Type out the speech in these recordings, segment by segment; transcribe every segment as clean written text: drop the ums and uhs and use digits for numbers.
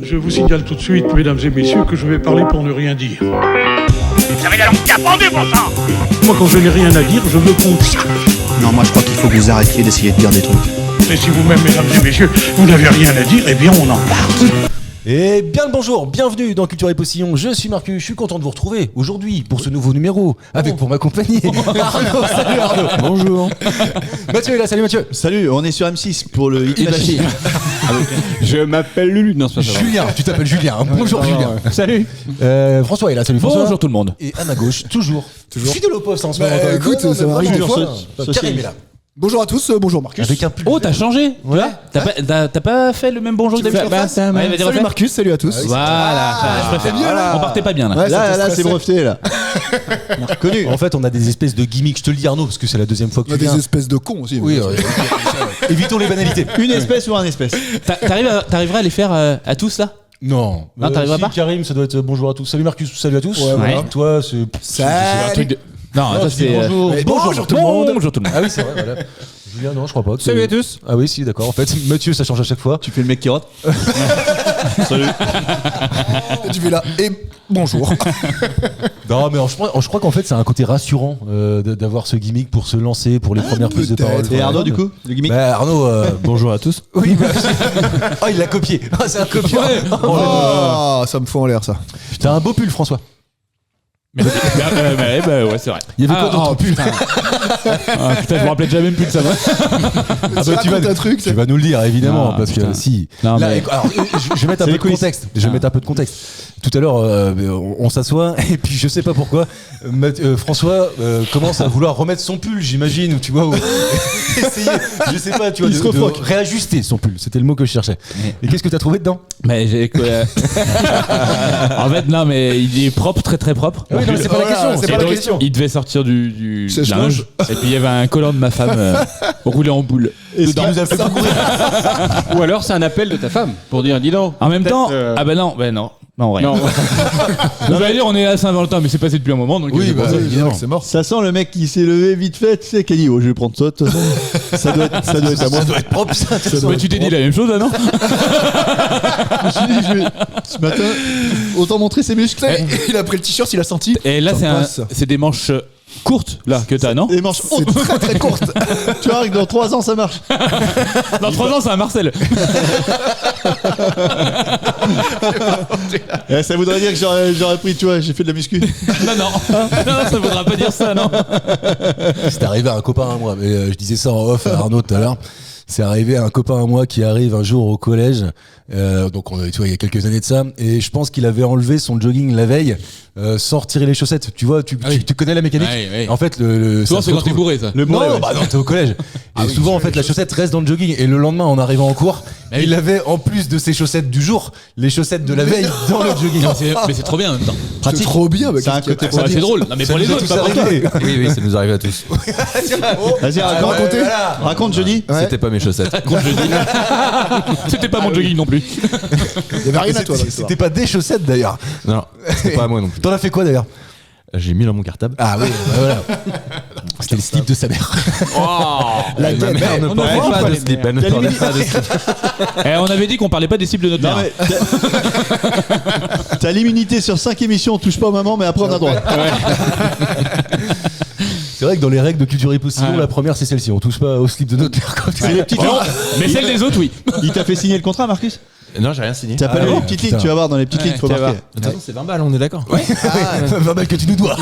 Je vous signale tout de suite, mesdames et messieurs, que je vais parler pour ne rien dire. Vous avez la langue qui a pendu, bon sang. Moi, quand je n'ai rien à dire, je me confie. Non, moi je crois qu'il faut que vous arrêtiez d'essayer de dire des trucs. Et si vous-même, mesdames et messieurs, vous n'avez rien à dire, eh bien, on en parle. Et bien le bonjour, bienvenue dans Culture et Postillon, je suis Marcus, je suis content de vous retrouver aujourd'hui pour ce nouveau numéro, avec pour m'accompagner Arnaud, salut Arnaud. Bonjour. Mathieu est là, salut Mathieu. Salut, on est sur M6 pour le Hit Et Machine. Je m'appelle Lulu. Non, c'est pas ça. Julien, tu t'appelles Julien, bonjour Julien. Salut. François est là, salut François. Bonjour tout le monde. Et à ma gauche, toujours. Fidèle au poste en ce moment. écoute, ça m'arrive des fois. Karim est là. Bonjour à tous, bonjour Marcus. Avec un pull. Oh, t'as changé. Voilà. T'as pas fait le même bonjour que d'habitude. Salut Marcus, salut à tous. Voilà. Je préfère. On partait pas bien là. Ouais, Là, c'est breveté là. On a reconnu. En fait, on a des espèces de gimmicks, je te le dis Arnaud, parce que c'est la deuxième fois que On a tu viens. des espèces de cons aussi. Oui, évitons les banalités. Une espèce ou un espèce. T'arriveras à les faire à tous là? Non. Non, t'arriveras si, pas Karim, ça doit être bonjour à tous. Salut Marcus, salut à tous. Ouais, voilà. Toi, c'est... C'est un truc de. Non, ça c'est. bonjour. Bonjour tout le monde. Bonjour tout le monde. Ah oui, c'est vrai, voilà. Julien, non, je crois pas. Salut à tous. Ah oui, si, d'accord. En fait, Mathieu, ça change à chaque fois. Tu fais le mec qui rote. Salut. Tu fais là. Et bonjour. Non, mais je crois qu'en fait, c'est un côté rassurant d'avoir ce gimmick pour se lancer, pour les premières prises de peut-être. parole. Et Arnaud, du coup, le gimmick. Bah, Arnaud, bonjour à tous. Oui, bah, oh, il l'a copié. Ah, c'est un copieur. Oh, ça me fout en l'air ça. T'as un beau pull, François. Ouais, c'est vrai. Il y avait quoi dans ton pull putain, je me rappelais déjà même plus de ça. Tu vas un truc. Tu vas nous le dire, évidemment, Non, parce que putain. si. Non, Là, mais- alors, je vais mettre un C'est peu les de quiz. contexte. Je vais mettre un peu de contexte. Tout à l'heure, on s'assoit et puis je sais pas pourquoi, François commence à vouloir remettre son pull, j'imagine, ou tu vois, ou essayer, je sais pas, tu vois, Il se de refoque. réajuster son pull. C'était le mot que je cherchais. Et qu'est-ce que t'as trouvé dedans? Mais j'ai quoi En fait, non, mais il est propre, très très propre. Oui, non, mais c'est pas la Voilà, question. c'est C'est pas pas la la question. Il devait sortir du Sèche-linge. linge. Et puis il y avait un collant de ma femme roulé en boule. Et ce qui dedans. nous a fait courir. Ou alors c'est un appel de ta femme pour dire dis donc. En même temps, Peut-être, ah ben non. Non, rien. Non. Vous allez dire, on est à Saint-Valentin, mais c'est passé depuis un moment. Donc Oui, c'est bah, pour ça. évidemment. C'est mort. Ça sent le mec qui s'est levé vite fait, tu sais, qui a dit oh je vais prendre ça de toute façon. Ça doit être à moi. Ça doit être propre, ça. Mais tu t'es dit la même chose, là, non Je me suis dit ce matin autant montrer ses muscles. Il a pris le t-shirt, il a senti. Et là, Ça passe. c'est des manches courtes, là, que t'as, non Les manches. C'est très très courte. Tu vois que dans 3 ans ça marche. Dans 3 ans, c'est un Marcel. Ça voudrait dire que j'aurais pris, tu vois, j'ai fait de la muscu. Non, ça voudra pas dire ça, non. C'est arrivé à un copain à moi, mais je disais ça en off à Arnaud tout à l'heure. C'est arrivé à un copain à moi qui arrive un jour au collège, donc tu vois, il y a quelques années de ça, et je pense qu'il avait enlevé son jogging la veille sans retirer les chaussettes. Tu vois, tu connais la mécanique. Oui. En fait, Souvent, ça c'est se quand t'es retrouve- bourré, ça. Le Non, bourré, ouais. bah non, t'es au collège. Et souvent, en fait, la chaussette reste dans le jogging. Et le lendemain, en arrivant en cours, il avait, en plus de ses chaussettes du jour, les chaussettes de la veille dans le jogging. Mais c'est trop bien en même temps. C'est trop bien. C'est un côté C'est pratique. drôle. Non, mais pour les autres, pas pour toi. Oui, ça nous arrive à tous. Vas-y, raconte. Raconte, jeudi. C'était pas mes chaussettes. C'était pas mon jogging non plus. Il y avait rien à toi dans l'histoire. C'était pas des chaussettes d'ailleurs. Non, c'était pas à moi non plus. T'en as fait quoi d'ailleurs? J'ai mis dans mon cartable. Ah oui, bah voilà. C'était le slip de sa mère. La Ma gueule. mère ne on en portait voit pas pas de les slip. mères. Elle ne portait pas de slip. On avait dit qu'on parlait pas des cibles de notre Non mère. mais t'as l'immunité sur 5 émissions, on touche pas au maman, mais après on a droit. C'est vrai que dans les règles de culture et postillon, la première c'est celle-ci. On touche pas au slip de notre mère. C'est les petites lignes. Mais celle des autres, oui. Il t'a fait signer le contrat, Marcus? Non, j'ai rien signé. T'as pas lu bon, les petites putain. lignes, tu vas voir dans les petites lignes, faut Tu vas voir. marquer. De toute façon, c'est 20 balles, on est d'accord. Va mal que tu nous dois.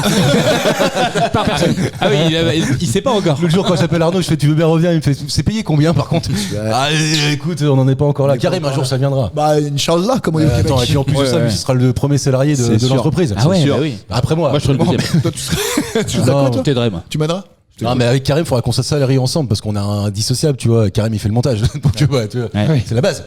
Par personne. Ah oui, il sait pas encore. Le jour quand j'appelle Arnaud, je fais tu veux bien revenir, il me fait c'est payé combien par contre? Ah écoute, on en est pas encore là. Karim, un jour ça viendra. Bah, Inch'Allah, comme on dit au Attends, et Québec. puis en plus de ça, lui, ce sera le premier salarié C'est de sûr. l'entreprise. Ah ouais, C'est sûr. bah oui. Après moi. Moi, je serai le deuxième. Toi, tu serais. Tu Non, serais quoi, toi Je t'aiderai, moi. Tu m'aideras. Non, mais avec Karim, il faudra qu'on s'assalarie ensemble parce qu'on a un dissociable, tu vois. Karim, il fait le montage. Donc, tu vois, Ouais. c'est la base.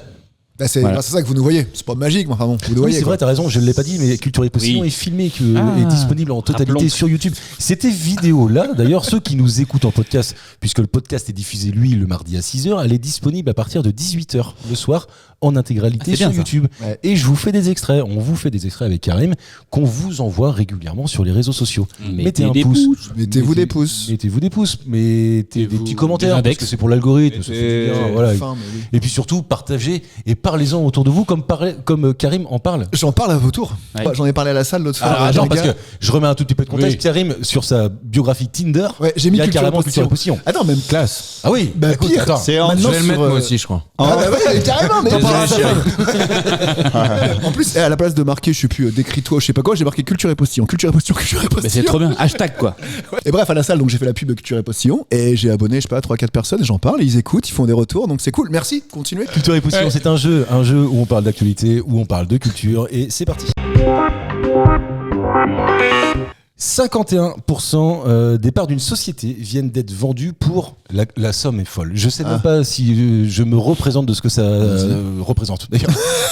Bah, c'est Voilà. bah, c'est ça que vous nous voyez. C'est pas magique, mais enfin bon, vous nous Oui, voyez. c'est quoi. vrai, t'as raison, je ne l'ai pas dit, mais Culture et Postillon Oui. est filmé, Ah. est disponible en totalité Rappelons. sur YouTube. C'était vidéo là, d'ailleurs, ceux qui nous écoutent en podcast, puisque le podcast est diffusé, lui, le mardi à 6h, elle est disponible à partir de 18h le soir en intégralité c'est sur bien, ça. YouTube. Ouais. Et je vous fais des extraits, on vous fait des extraits avec Karim, qu'on vous envoie régulièrement sur les réseaux sociaux. Mettez un des pouce. pouces. Mettez-vous des pouces. Mettez-vous des pouces, mettez des Mettez-vous petits des commentaires, parce index. que c'est pour l'algorithme. ça fait du bien, voilà. Enfin, mais oui. Et puis surtout, partagez, et parlez-en autour de vous comme Karim en parle. J'en parle à vos tours. Ouais. J'en ai parlé à la salle l'autre fois. Alors Les attends, parce gars. que je remets un tout petit peu de contexte. Oui. Karim, sur sa biographie Tinder, Ouais, j'ai il mis y a culture carrément et culture et postillon. Attends, même. Classe. Ah oui, Bah, écoute, pire, attends. C'est Je en. vais le mettre sur, moi aussi, je crois. Ah bah ouais, carrément, mais Désolé, par à sa chérie. femme. En plus, à la place de marquer, je sais plus, décris-toi, je sais pas quoi, j'ai marqué culture et postillon. Culture et postillon, culture et Mais postillon. c'est trop bien. Hashtag quoi. Et bref, à la salle, donc j'ai fait la pub de culture et postillon et j'ai abonné, je sais pas, 3-4 personnes, et j'en parle, ils écoutent, ils font des retours, donc c'est cool. Merci, continuez. Culture et postillon, c'est un jeu où on parle d'actualité, où on parle de culture, et c'est parti. 51% des parts d'une société viennent d'être vendues pour la somme est folle. Je sais même pas si je me représente de ce que ça représente. D'ailleurs,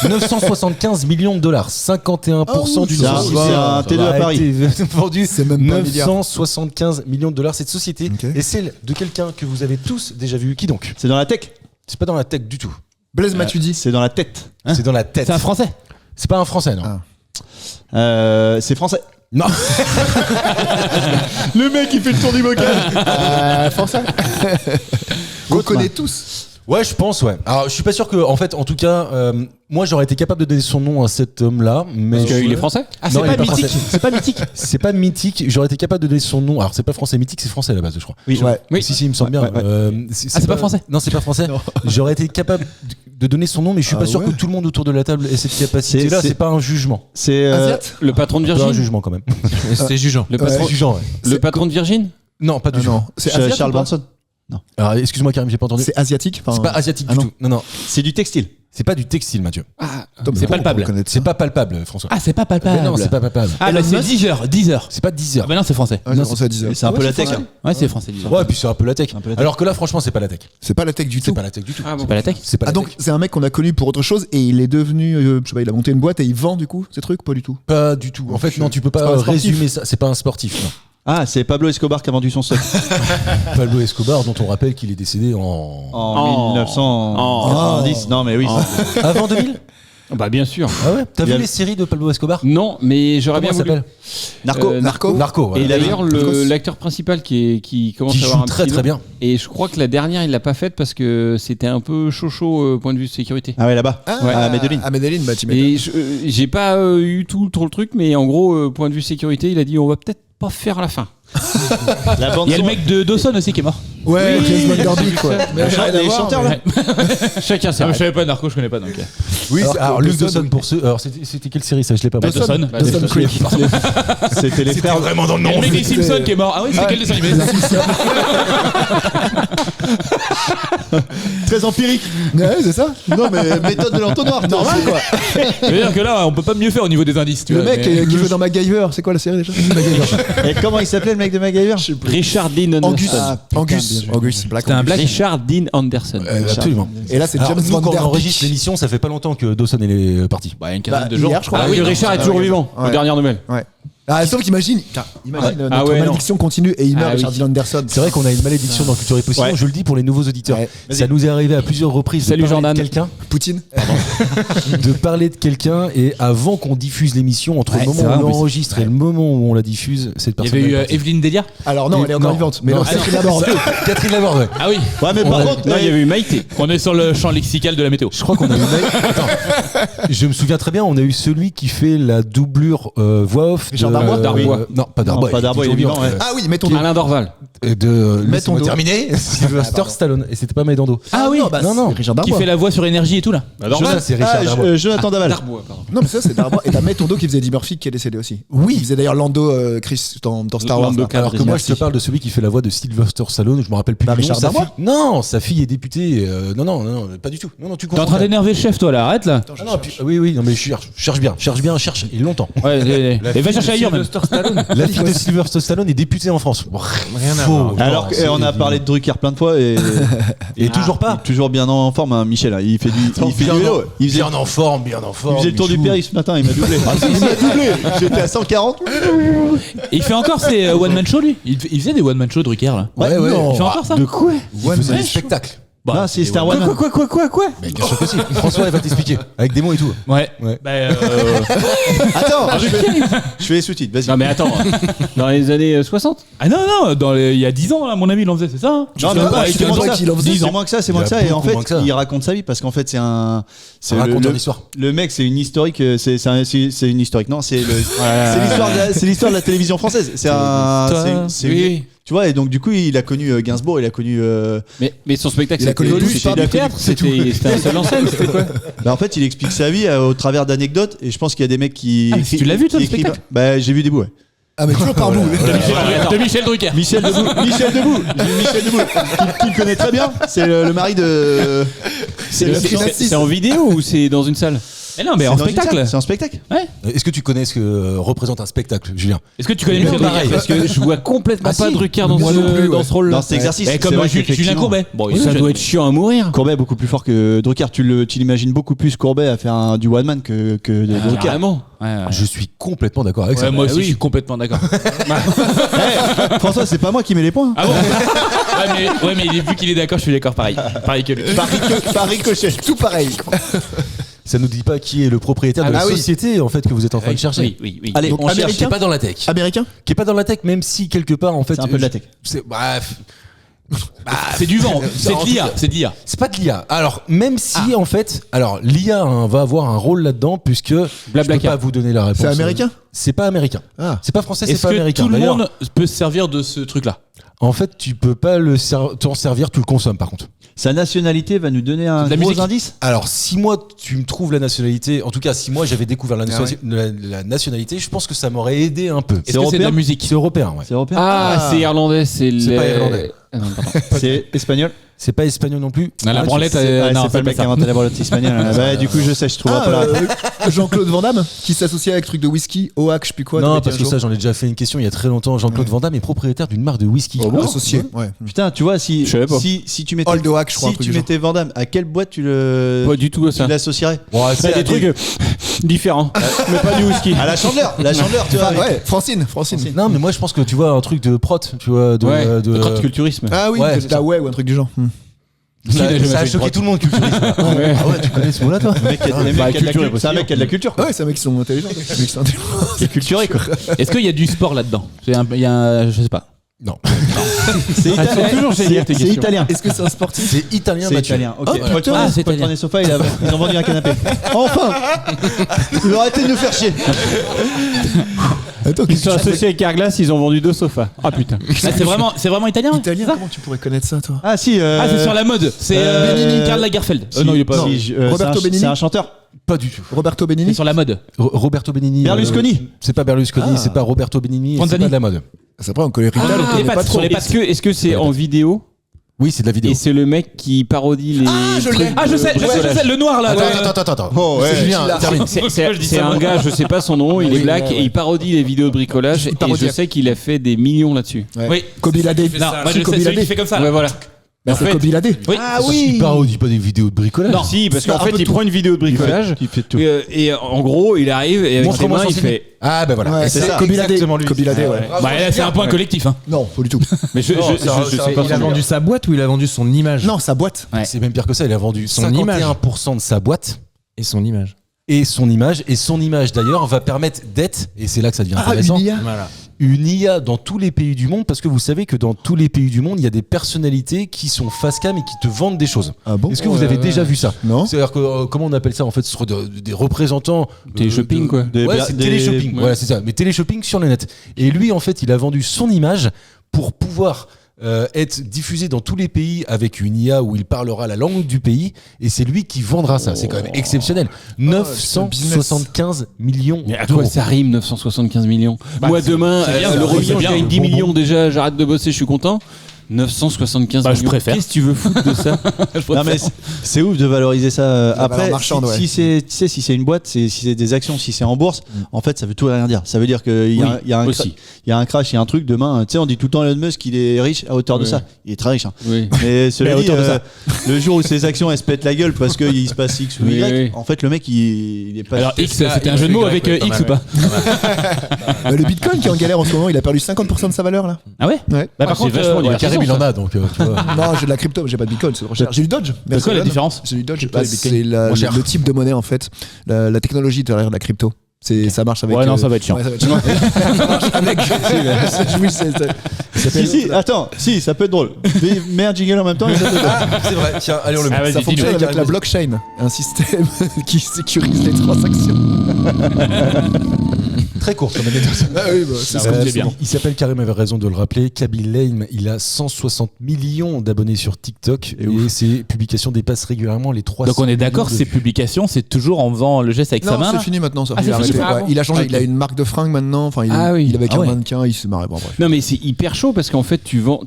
975 millions de dollars, 51% d'une c'est un- société c'est un T2 à a Paris. été vendue. C'est même pas un milliard. 975 millions de dollars. Cette société Ok. est celle de quelqu'un que vous avez tous déjà vu. Qui donc? C'est dans la tech. C'est pas dans la tech du tout. Blaise Matuidi. C'est dans la tête. C'est dans la tête. C'est un français. C'est pas un français, non. Ah. C'est français. Non. Le mec, il fait le tour du bocal. Français. On connaît tous. Ouais, je pense, ouais. Alors, je suis pas sûr que, en fait, en tout cas, moi, j'aurais été capable de donner son nom à cet homme-là, mais Parce qu'il est français. Ah, Non, c'est il est pas pas mythique. français. C'est pas mythique. c'est pas mythique. J'aurais été capable de donner son nom. Alors, c'est pas français. Mythique, c'est français à la base, je crois. Oui, Ouais. Oui. Si, il me semble bien. Ouais. c'est pas français. Non, c'est pas français. J'aurais été capable de donner son nom, mais je suis Ah pas sûr ouais. que tout le monde autour de la table ait cette capacité-là. C'est- C'est pas un jugement. C'est. Asiat. Le patron de C'est pas un Virgin. jugement quand même. C'était jugeant. Le patron, C'est jugeant, ouais. le patron de Virgin. Non, pas du tout. Non, c'est Charles asiatique. Bronson. Alors, excuse-moi, Karim, j'ai pas entendu. C'est asiatique. C'est pas asiatique du non. tout. Non, non. C'est du textile. C'est pas du textile, Mathieu. c'est palpable. C'est pas palpable, François. Ah, c'est pas palpable. Mais non, c'est pas palpable. Ah, là, c'est 10 heures. 10 heures. C'est pas 10 heures. Ah, bah non, c'est français. Ouais, j'ai commencé à 10 heures. C'est un peu la tech. hein. Ouais, c'est français. 10 heures. Ouais, puis c'est un peu la tech. Un peu la tech. Alors que là, franchement, c'est pas la tech. C'est pas la tech du C'est tout. pas la tech du tout. Ah bon. C'est pas la tech. C'est pas Ah la donc tech. c'est un mec qu'on a connu pour autre chose et il est devenu, je sais pas, il a monté une boîte et il vend du coup ces trucs, pas du tout. Pas du tout. En fait, non, tu peux C'est pas pas un sportif. résumer ça. C'est pas un sportif. Non. Ah, c'est Pablo Escobar qui a vendu son stock Pablo Escobar, dont on rappelle qu'il est décédé en 1990. Non, mais oui. avant 2000. Bah bien sûr. Ah ouais. T'as Il y vu a- les séries de Pablo Escobar? Non, mais j'aurais Comment bien ça voulu. s'appelle? Narco. Narco. Narco. Et Voilà. d'ailleurs, l'acteur principal qui commence Qui à avoir joue un très petit très nom. bien. Et je crois que la dernière, il l'a pas faite parce que c'était un peu chaud point de vue sécurité. Ah ouais, là-bas. À Medellin. À Medellin, bah tu m'étonnes. Et j'ai pas eu trop le truc, mais en gros, point de vue sécurité, il a dit on va peut-être pas faire la fin. La bande Il y a le son. mec de Dawson aussi qui est mort. Ouais, Oui. James Bond quoi. Mais rien à Les voir, chanteurs, mais- là. Chacun ses Ah, mais je rêves. savais pas Narco, je connais pas donc. Oui. Alors Alors que Luc Dawson, Dawson pour ceux. Alors c'était quelle série ça? Je l'ai pas. Dawson, Dawson. Dawson Creek. C'était les frères. vraiment dans le Il y a le mec des Simpsons qui est mort. Ah oui, c'est quel dessin animé Très empirique. Ouais, c'est ça. Non, mais méthode de l'entonnoir. Normal, quoi. C'est-à-dire que là, on peut pas mieux faire au niveau des indices. Tu Le vois, mec mais- qui joue dans MacGyver, c'est quoi la série déjà MacGyver. Et comment il s'appelait le mec de MacGyver? Richard Dean Angus. Anderson. Angus. Black C'était un Angus. black. Richard Dean Anderson. Absolument. Et là c'est Alors, James nous, Van quand on Der enregistre Beek. l'émission, ça fait pas longtemps que Dawson est parti. Bah, une quinzaine de jours. Hier, je crois. Ah oui, Richard est toujours vivant. Ouais. Aux dernières nouvelles. Ouais. Ah, sauf qu'imagine, imagine Ah notre ouais, non. malédiction continue et il meurt, Ah oui. Richard Dean Anderson. C'est vrai qu'on a une malédiction dans Culture et Postillon. Ouais. Je le dis pour les nouveaux auditeurs. Ouais. Ça nous est arrivé à plusieurs reprises Salut de parler Jordan. de quelqu'un, Poutine. de parler de quelqu'un, et avant qu'on diffuse l'émission, entre Ouais, le c'est moment vrai, où en on plus. l'enregistre et le moment où on la diffuse, cette Il y personne. avait eu est partie. Evelyne Delia. Alors non, elle est encore Non. vivante. Mais Non. non, c'est Catherine Laborde. Catherine Laborde, ouais. Ah oui. Ouais, mais par contre, Non, il y avait eu Maïté. On est sur le champ lexical de la météo. Je crois qu'on a eu. Attends, je me souviens très bien, on a eu celui qui fait la doublure voix off. Richard de, Darbois. Darbois. Non, pas Darbois. pas Darbois, toujours il est vivant, ouais. Ah oui, mettons le. Alain Dorval. De. Laissez-moi dos. terminer. Sylvester Stallone. Et c'était pas Maïdando. Ah oui. bah, non, non. c'est Richard Qui Darbois. fait la voix sur énergie et tout là. Jonas, c'est Richard Darbois. Jonathan Daval. Darbois, pardon. Non, mais ça, c'est Darbois. Et t'as Metondo qui faisait Eddie Murphy qui est décédé aussi. Oui. Il faisait d'ailleurs Lando Chris dans Star Wars. Lando là. Alors que moi, je te Merci. parle de celui qui fait la voix de Sylvester Stallone. Je me rappelle plus. Bah, du nom. Richard Sa Darbois. fille- Non, sa fille est députée. Non, pas du tout. Non, tu T'es en confonds. train d'énerver le chef toi là, arrête là. Ah non, puis- oui, non, mais je cherche bien. Et longtemps. Ouais, et va chercher ailleurs même. La fille de Sylvester Stallone est députée en France. Rien à Faux. voir. Alors Non, qu'on a c'est- parlé de Drucker plein de fois et toujours pas. toujours bien en forme, hein, Michel. Hein. Il fait du Bien vélo. Il faisait, en forme, bien en il forme. faisait le tour du Michou. Péris ce matin. Il m'a doublé. Il m'a doublé. J'étais à 140. Et il fait encore ses one man show lui. Il faisait des one man show Drucker là. Ouais, ouais. non. Il fait encore ça. De quoi Il faisait des spectacles. Non, c'est Star One. Quoi Mais bien sûr que si. François, il va t'expliquer. Avec des mots et tout. Ouais. Ouais. Bah, Attends, je fais les sous-titres, vas-y. Non mais attends, dans les années 60. Ah non, il y a 10 ans, à mon avis, il en faisait, c'est ça hein Non, mais pas, c'est je moins te que dis ça. qu'il en faisait. C'est moins que ça, c'est moins que Il y a ça. Et en beaucoup fait, moins que ça. il raconte sa vie parce qu'en fait, c'est un. C'est un raconteur d'histoire. Le mec, c'est une historique. C'est une historique. Non, c'est l'histoire de la télévision française. Oui. Tu vois, et donc du coup, il a connu Gainsbourg, il a connu. Mais son spectacle, Il a connu c'était Coluche, c'était il a du connu- théâtre, c'est tout. c'était un seul en scène, c'était quoi? Bah, en fait, il explique sa vie au travers d'anecdotes, et je pense qu'il y a des mecs qui. Ah, mais tu l'as vu, toi, le spectacle? Bah, j'ai vu des bouts. Ouais. Ah, mais toujours par bout. De Michel Drucker. Michel Debout, qui le connaît très bien. C'est le mari de. C'est en vidéo ou c'est dans une salle? Mais non, mais c'est en dans une spectacle. salle, c'est en spectacle. Est-ce que tu connais ce que représente un spectacle, Julien? Est-ce que tu connais Mais Michel pareil, Drucker parce que je vois complètement Ah, pas si. Drucker dans Moi non plus, dans ouais. ce rôle-là. Dans cet exercice. Eh, c'est comme vrai Julien qu'effectivement, Courbet. Bon, Ça doit être chiant à mourir. Courbet est beaucoup plus fort que Drucker. Tu l'imagines beaucoup plus Courbet à faire du one man que Drucker. Carrément. Je suis complètement d'accord avec ça. moi aussi, oui. je suis complètement d'accord. François, c'est pas moi qui mets les points. Ah bon ouais, mais vu qu'il est d'accord, je suis d'accord pareil. Pareil que lui. Par ricochet. Tout pareil. Ça nous dit pas qui est le propriétaire de la Ah oui. société en fait que vous êtes en train de chercher. Oui. Allez, Donc, on cherche. américain Qui est pas dans la tech. Américain. Qui est pas dans la tech, même si quelque part en fait. C'est un peu de la tech. Bref. C'est du vent. C'est en de tout l'IA. cas, C'est de l'IA. C'est pas de l'IA. Alors, même si en fait, alors l'IA va avoir un rôle là-dedans puisque je peux Blablacar. pas vous donner la réponse. C'est américain. C'est pas américain. Ah. C'est pas français, c'est Est-ce pas que américain. tout le D'ailleurs, monde peut se servir de ce truc-là? en fait, tu peux pas t'en servir, tu le consommes par contre. Sa nationalité va nous donner un de la gros musique. indice. Alors, si moi tu me trouves la nationalité, en tout cas, si moi j'avais découvert la nationalité, je pense que ça m'aurait aidé un peu. Est-ce que c'est de la musique? C'est européen, ouais. C'est européen. Ah, c'est irlandais, c'est pas irlandais. Ah non, pardon. C'est espagnol. C'est pas espagnol non plus. Ah, la branlette, C'est non, pas le mec qui a ça. inventé la branlette espagnole. Bah, du coup, je sais, je trouverai pas la réponse. Jean-Claude Van Damme qui s'associe avec truc de whisky, OAC, je sais plus quoi. Non, t'avais dit parce un que jour. ça, j'en ai déjà fait une question il y a très longtemps. Jean-Claude Van Damme est propriétaire d'une marque de whisky. Oh bon, associé. Ouais. Putain, tu vois, si Je savais pas. tu mettais. Old Oak, je crois, un Si truc tu du mettais Van Damme, à quelle boîte tu Pas du tout ça. l'associerais? Ouais, C'est des trucs différents, mais pas du whisky. À la chandeleur. La chandeleur, tu vois. Ah, ouais, Francine. Non, mais moi je pense que tu vois un truc de prot, tu vois, de, Ouais, de- le crotte-culturisme. Ah oui, Ouais, de c'est la ça. ouais ou un truc du genre. ça, Qui n'a jamais ça a fait de choqué prot tout le monde, culturisme. Ouais. Ah ouais, tu connais ce mot-là, toi? Le mec qui a- le mec Bah, qui a de la culture est culture. C'est un mec qui a de la culture. Ouais, c'est un mec qui sont intelligents. Les mecs sont intelligents. Qui est culturé, quoi. Est-ce qu'il y a du sport là-dedans? Il y a un, je sais pas. Non. C'est Ah, c'est toujours génial, tes C'est questions. italien. Est-ce que c'est un sportif? C'est italien, C'est Mathieu. italien. Ok. Oh, Paul putain, Tourné- c'est Paul italien. Tourné Sofa, ils ont vendu un canapé. Enfin. Ils ont arrêté de nous faire chier. Attends, Ils sont associés avec Carglass, ils ont vendu 2 sofas. Ah putain. Ah, c'est vraiment italien? italien, comment tu pourrais connaître ça, toi? Ah si. Ah, c'est sur la mode. C'est Benigni. Karl Lagerfeld. Si, Non, il est pas. si, Roberto Benigni. C'est un chanteur. Pas du tout. Roberto C'est Benigni. sur la mode. Roberto Benigni. Berlusconi. C'est pas Berlusconi, Ah. c'est pas Roberto Benigni, c'est Franzani. pas de la mode. C'est après, on connaît Rital, on les connaît pattes, pas trop. sur les pattes. Est-ce que c'est en vidéo Oui, c'est de la vidéo. et c'est le mec qui parodie les. je l'ai. trucs Ah, je sais, de bricolage. le noir là. Attends. Oh, ouais. C'est Julien, Là. termine. C'est un gars, je sais pas son nom, il est black et il parodie les vidéos de bricolage et parodie. je sais qu'il a fait des millions là-dessus. Ouais. Oui. Kobe Lade. Non, moi je sais, Kobe celui Lade. qui fait comme ça. Ouais, voilà. Bah, En c'est fait- Kobe Lade. Oui. Ah Il parodie pas des vidéos de bricolage. Non, si, parce qu'en Un fait, peu il tout. prend une vidéo de bricolage Il fait tout. et en gros, il arrive et avec ses Montre-moi mains, son il CV. fait. Ah, ben voilà. Ouais, Et c'est c'est ça. Kobe Lade. exactement lui. Kobe Lade, ouais. Bah là, c'est un point collectif. Hein. Non, pas du tout. Mais je sais pas Il a son nom. vendu sa boîte ou il a vendu son image? Non, sa boîte. Ouais. C'est même pire que ça, il a vendu Son 51% de sa boîte Et son image. et son image. Et son image d'ailleurs va permettre d'être, et c'est là que ça devient Ah, intéressant, une IA. Voilà. une IA dans tous les pays du monde, parce que vous savez que dans tous les pays du monde, il y a des personnalités qui sont face cam et qui te vendent des choses. Ah bon? Est-ce que vous avez déjà vu ça? Non. C'est-à-dire que, comment on appelle ça en fait? Ce sont des représentants. Téléshopping, quoi. Ouais, c'est téléshopping. Ouais. Voilà, c'est ça. Mais téléshopping sur le net. Et lui, en fait, il a vendu son image pour pouvoir être diffusé dans tous les pays avec une IA où il parlera la langue du pays. Et c'est lui qui vendra ça. C'est quand même exceptionnel. 975 millions Mais à quoi d'euros. ça rime 975 millions? Bah, Moi demain, c'est bien, l'euro c'est million, je bien. gagne 10 Bon, millions déjà, j'arrête de bosser, je suis content. 975 Bah, je millions. préfère. Qu'est-ce que tu veux foutre de ça? Non mais c'est ouf de valoriser ça. Après, valeur marchande, ouais. si c'est, tu sais, si c'est une boîte, si c'est des actions, si c'est en bourse, en fait, ça veut tout et rien dire. Ça veut dire qu'il y a, Oui, il y a un aussi. il y a un crash, il y a un truc demain. Tu sais, on dit tout le temps Elon Musk, il est riche à hauteur de Oui. ça. Il est très riche. Hein. Oui. Mais cela Mais à dit, hauteur de ça. le jour où ses actions elles se pètent la gueule parce qu'il se passe X ou Oui, Y, oui. en fait, le mec il est pas. Alors X, c'était un jeu de mots avec X ou pas? Le Bitcoin qui est en galère en ce moment, il a perdu 50% de sa valeur là. Ah ouais? Ouais. Bah par c'est contre, vachement qu'est-ce Karim, il en a, donc tu vois. Non, j'ai de la crypto, mais j'ai pas de Bitcoin, c'est trop cher. J'ai du Dodge. C'est quoi la différence? J'ai du Dodge. C'est quoi les Bitcoins? C'est Moins cher. le type de monnaie en fait, la technologie derrière la crypto. Ça marche avec. Ouais, non, ça va être chiant. Ouais, ça va être chiant. Ça marche avec. Oui, Si, attends, si, ça peut être drôle. Mets un jingle en même temps et ça peut être drôle. C'est vrai, tiens, allez, on le met. Ah, vas-y, Ça dis-nous. fonctionne avec la blockchain, un système qui sécurise les transactions. Très court comme anecdote. Ah oui, bah, c'est Ah ce ouais, qu'on c'est dit bien. souvent. Il s'appelle Karim, avait raison de le rappeler. Kabil Lame, il a 160 millions d'abonnés sur TikTok et ses publications dépassent régulièrement les 300 Donc on est d'accord, millions de ces vues. publications, c'est toujours en faisant le geste avec sa Non, main. c'est là fini maintenant ça. Ah, Il a c'est fini, arrêté. ah Ouais, bon. il a changé, Ok. il a une marque de fringues maintenant. Enfin, il Ah oui. est avec Ah un ouais. mannequin, il se marre. Bon, bref. Non, mais c'est hyper chaud parce qu'en fait, tu vends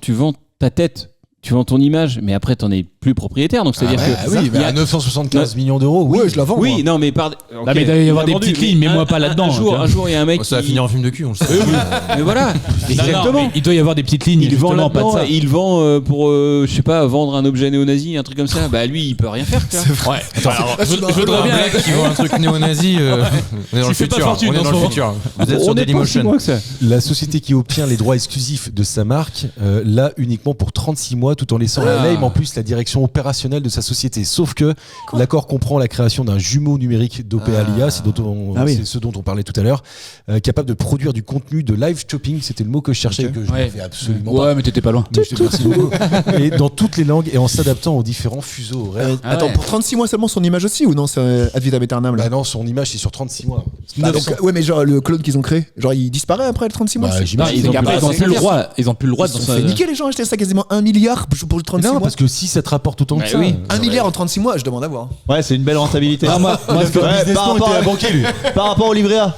ta tête, tu vends ton image, mais après, t'en es plus propriétaire. Donc, c'est-à-dire Ah que. oui, il mais y a- à 975 millions d'euros, oui. Ouais, je la vends. Oui, moi. non, mais par. Non, mais il doit y avoir des petites lignes, mais moi pas là-dedans. Un jour, il y a un mec. Ça va qui- finir en film de cul, on le sait. Mais voilà. Non, mais il doit y avoir des petites lignes, Il vend justement, pas de là-dedans, ça. il vend pour, je sais pas, vendre un objet néo-nazi, un truc comme ça. Bah, lui, il peut rien faire, tu vois. Ouais. Je voudrais Un bien. mec qui vend un truc néo-nazi, on est dans le fais pas futur. fortune On est en dans ce le moment. futur. Vous êtes sur On est pas si Dailymotion. loin que ça. La société qui obtient les droits exclusifs de sa marque l'a uniquement pour 36 mois tout en laissant à Lame en plus la direction opérationnelle de sa société. Sauf que l'accord comprend la création d'un jumeau numérique d'OPALIA, c'est c'est ce dont on parlait tout à l'heure, capable de produire du contenu de live shopping, c'était le mot que je cherchais et que je Ouais. n'avais absolument pas. Ouais, mais t'étais pas loin. Mais je te remercie beaucoup. Et dans toutes les langues et en s'adaptant aux différents fuseaux horaires. Ah Attends, ouais. pour 36 mois seulement son image aussi ou non, c'est ad vitam aeternam là. Bah non, son image c'est sur 36 mois. Ah, donc, ouais, mais genre le clone qu'ils ont créé, genre il disparaît après le 36 mois. Bah, c'est- Non, j'imagine. ils ont Après, plus c'est le clair. droit. Ils ont plus le droit Ils de se sont fait niquer les gens, acheter ça quasiment 1 milliard pour le 36 Non, mois. parce que si ça te rapporte autant que Bah ça. oui. 1 milliard en 36 mois, je demande à voir. Ouais, c'est une belle rentabilité. Ah, moi, Ouais, par rapport à- banquier lui. par rapport au livret A.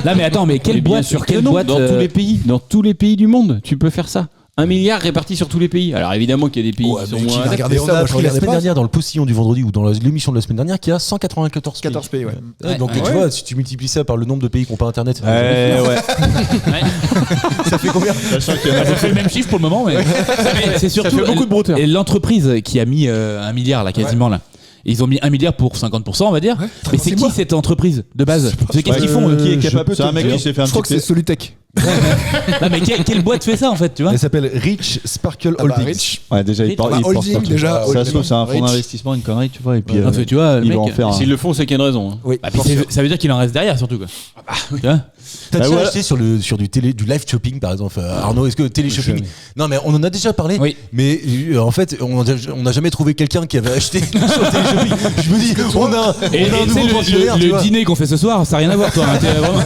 Là, mais attends, mais Mais quelle bien boîte sûr que quelle non, boîte dans tous les pays du monde, tu peux faire ça. 1 milliard réparti sur tous les pays. Alors évidemment qu'il y a des pays Ouais, qui sont mais qui moins. va regarder Et on ça, a moi, je appris la regardais semaine pas. dernière dans le postillon du vendredi ou dans l'émission de la semaine dernière qu'il y a 194 pays. 14 pays, ouais. Ouais, donc tu vois, si tu multiplies ça par le nombre de pays qui n'ont pas internet, Ouais. ça fait combien J'ai fait le même chiffre pour le moment, mais c'est surtout fait beaucoup de brouteurs. Et l'entreprise qui a mis 1 milliard là quasiment là. Ils ont mis 1 milliard pour 50%, on va dire. Mais c'est 36 qui mois. cette entreprise de base? C'est qu'est-ce qu'ils font? Qui est je capable peux C'est te un mec dire. qui s'est fait un Je crois que petit c'est Solutech. Non, mais quelle boîte fait ça en fait, tu vois? Elle s'appelle Rich Sparkle Ah bah, Holdings. Rich. Ouais, déjà, il porte Bah, il porte holding, partout. déjà, Ça se holding. trouve, c'est un fonds Rich. d'investissement, une connerie, tu vois. Et puis, Non, tu vois, le il mec. va en faire un. S'ils le font, c'est qu'il y a une raison. hein. Oui. Bah, puis ça veut dire qu'il en reste derrière surtout quoi. Tu vois? T'as Bah déjà voilà. acheté sur du live shopping par exemple, Arnaud? Est-ce que télé-shopping? Non, mais on en a déjà parlé. Oui. Mais en fait, on n'a jamais trouvé quelqu'un qui avait acheté sur télé-shopping. Je me dis, on a Et un tu sais, nouveau pensionnaire, tu le vois. dîner qu'on fait ce soir, ça n'a rien à voir toi. Hein, t'es vraiment-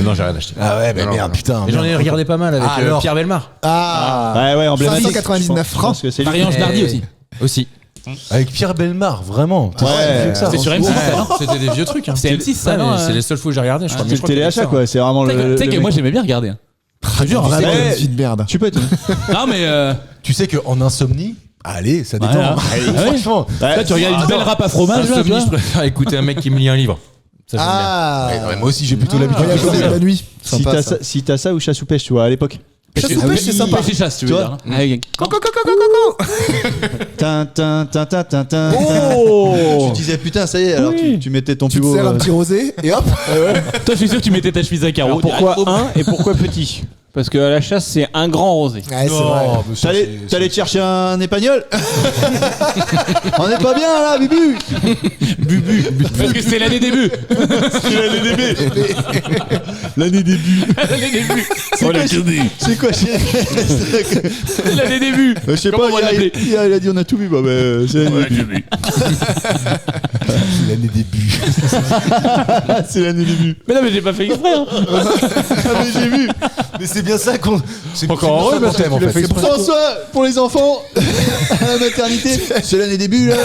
Non, j'ai rien acheté. Ah ouais, mais Non, merde, non. putain. Et j'en ai merde. regardé pas mal avec Ah, alors. Pierre Bellemare. Ah, Ouais, emblématique. 599 francs. Parce que c'est lui. Marie-Ange Nardi aussi. Aussi. Avec Pierre Bellemare, vraiment. Ouais. C'était sur M6 ça, non? C'était des vieux trucs. Hein. C'est M6 ça, Ouais, non? mais c'est les seules fois où j'ai regardé. Je crois. C'est Mais le je crois qu'il y a téléachat, ça. quoi. C'est vraiment Tu sais le. que le moi mec- j'aimais bien regarder. hein. Tu jure, sais ouais. que vie de merde. Tu peux être. Non mais Tu sais qu'en insomnie, allez, ça détend. Voilà. Franchement. là tu regardes une belle râpe à fromage là, tu Insomnie, vois. je préfère écouter un mec qui me lit un livre. Ça, j'aime bien. Ah, Ouais, non, mais moi aussi, j'ai plutôt l'habitude. Voyage de au bout de faire la nuit. Si Sympa, t'as ça. ça, si t'as ça ou chasse ou pêche, tu vois, à l'époque. Chasse ou pêche, c'est sympa. Pêche et chasse, tu veux Tu dire. vois hein. Ah, ok. Tin, tin, tin, tin, tin, tin. Oh. Tu disais putain, ça y est, alors tu mettais ton Tu plus te beau. sers un petit rosé et hop. Toi je suis sûr que tu mettais ta chemise à carreaux. Alors pourquoi un et pourquoi petit? Parce que à la chasse, c'est un grand rosé. Ouais, c'est vrai. Non, mais ça, T'allais te chercher un épagnol. On est pas bien là, Bibu. Parce que c'est l'année début. L'année début. L'année début. C'est quoi c'est L'année début. Je sais pas, Comment on va l'appeler il a dit on a tout vu, bah, c'est l'année début. l'année début. C'est l'année début. Mais non mais j'ai pas fait exprès. Hein. Ah mais j'ai vu. Mais c'est bien ça qu'on. C'est Encore heureux parce que thème, en tu l'as fait. fait François, pour les enfants, à la maternité, c'est l'année début là.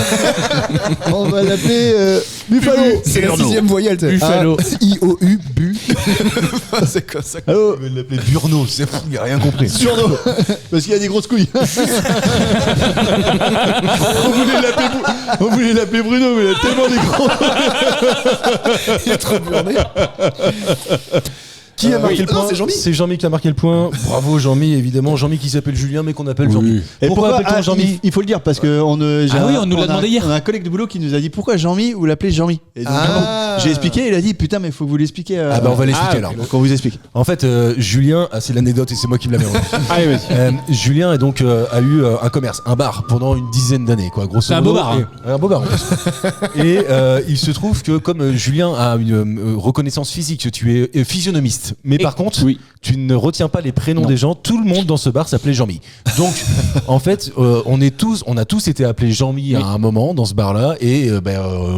On va l'appeler Buffalo. C'est la sixième voyelle. tu sais. Buffalo. I-O-U, bu. C'est comme ça. Allô, On va l'appeler Burno, c'est fou, il a rien compris. Surno, parce qu'il a des grosses couilles. On voulait l'appeler Bruno, mais il a tellement des gros. Il est trop burné. Qui a marqué le point? Non, c'est Jean-Mi. C'est Jean-Mi qui a marqué le point. Bravo Jean-Mi, évidemment. Jean-Mi qui s'appelle Julien, mais qu'on appelle Jean-Mi. Et Pourquoi appelle-t-on Jean-Mi? il faut le dire parce que on nous l'a demandé hier. On a un collègue de boulot qui nous a dit pourquoi Jean-Mi vous l'appelez Jean-Mi. Et donc, Ah. j'ai expliqué, il a dit putain mais il faut que vous l'expliquiez. Ah bah on va l'expliquer alors. Donc on vous explique. En fait, Julien, c'est l'anecdote et c'est moi qui me l'avais rendu. Allez, vas-y. Julien donc a eu un commerce, un bar pendant une dizaine d'années, quoi. Grosso C'est un modo. beau bar, hein. Un beau bar. En plus. Et il se trouve que comme Julien a une reconnaissance physique, tu es physionomiste, mais par contre, oui. tu ne retiens pas les prénoms des gens. Tout le monde dans ce bar s'appelait Jean-Mi. Donc, en fait, on a tous été appelés Jean-Mi à un moment dans ce bar-là, et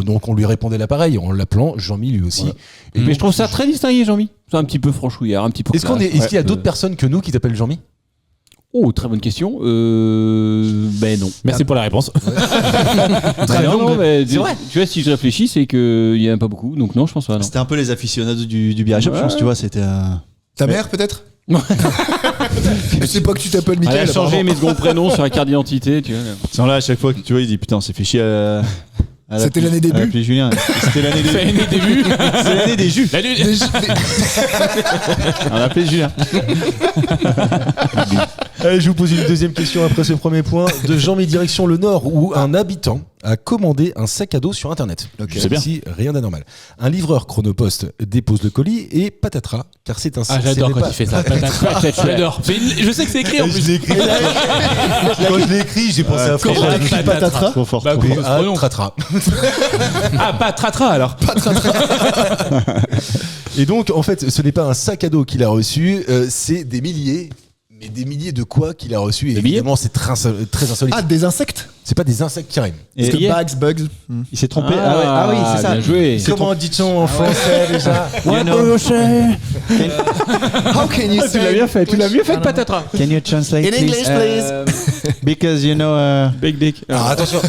donc on lui répondait là pareil, en l'appelant Jean-Mi lui aussi. Ouais. Et Mais je trouve ça très distingué, Jean-Mi. C'est un petit peu franchouillard, un petit peu. Est-ce qu'il y a d'autres personnes que nous qui t'appellent Jean-Mi? Oh, très bonne question. Ben non. Merci pour la réponse. Très non, mais C'est vrai. tu vois, si je réfléchis, c'est qu'il y en a pas beaucoup. Donc non, je pense pas. Non. C'était un peu les aficionados du Beer Shop, je pense, tu vois, c'était. Ta mère, peut-être? Je sais pas que tu t'appelles Elle Michael. a changé mes seconds prénoms sur la carte d'identité, tu vois. Ils sont là à chaque fois que tu vois, il dit putain, c'est fait chier à C'était l'année début. à appeler Julien. C'était l'année C'est début. l'année début. C'est l'année des jus. On a appelé Julien. Allez, je vous pose une deuxième question après ce premier point. De Jean-Mi direction le Nord, où un habitant a commandé un sac à dos sur Internet. C'est bien. Ici, rien d'anormal. Un livreur Chronopost dépose le colis et patatras, car c'est un Ah, j'adore quand il fait ça. J'adore. Je sais que c'est écrit en Je plus. l'ai écrit. Quand je l'ai écrit, j'ai pensé à Comment Frédéric. on écrit patatras trop fort. Bah, Oui, c'est à trop long. Tratra. Ah, pas Tratra alors. Et donc, en fait, ce n'est pas un sac à dos qu'il a reçu, c'est des milliers. Mais des milliers de quoi qu'il a reçu? Et évidemment, c'est très insolite. Ah, des insectes? C'est pas des insectes qui riment. Et Parce que Bags, Bugs. il s'est trompé. Ah, oui, c'est ça. Bien joué. Comment dit-on en français déjà? You know. How can you Tu l'as bien fait. Tu l'as mieux fait que patatras. Can you translate In please? English, please. Because you know. Big dick. Alors attention,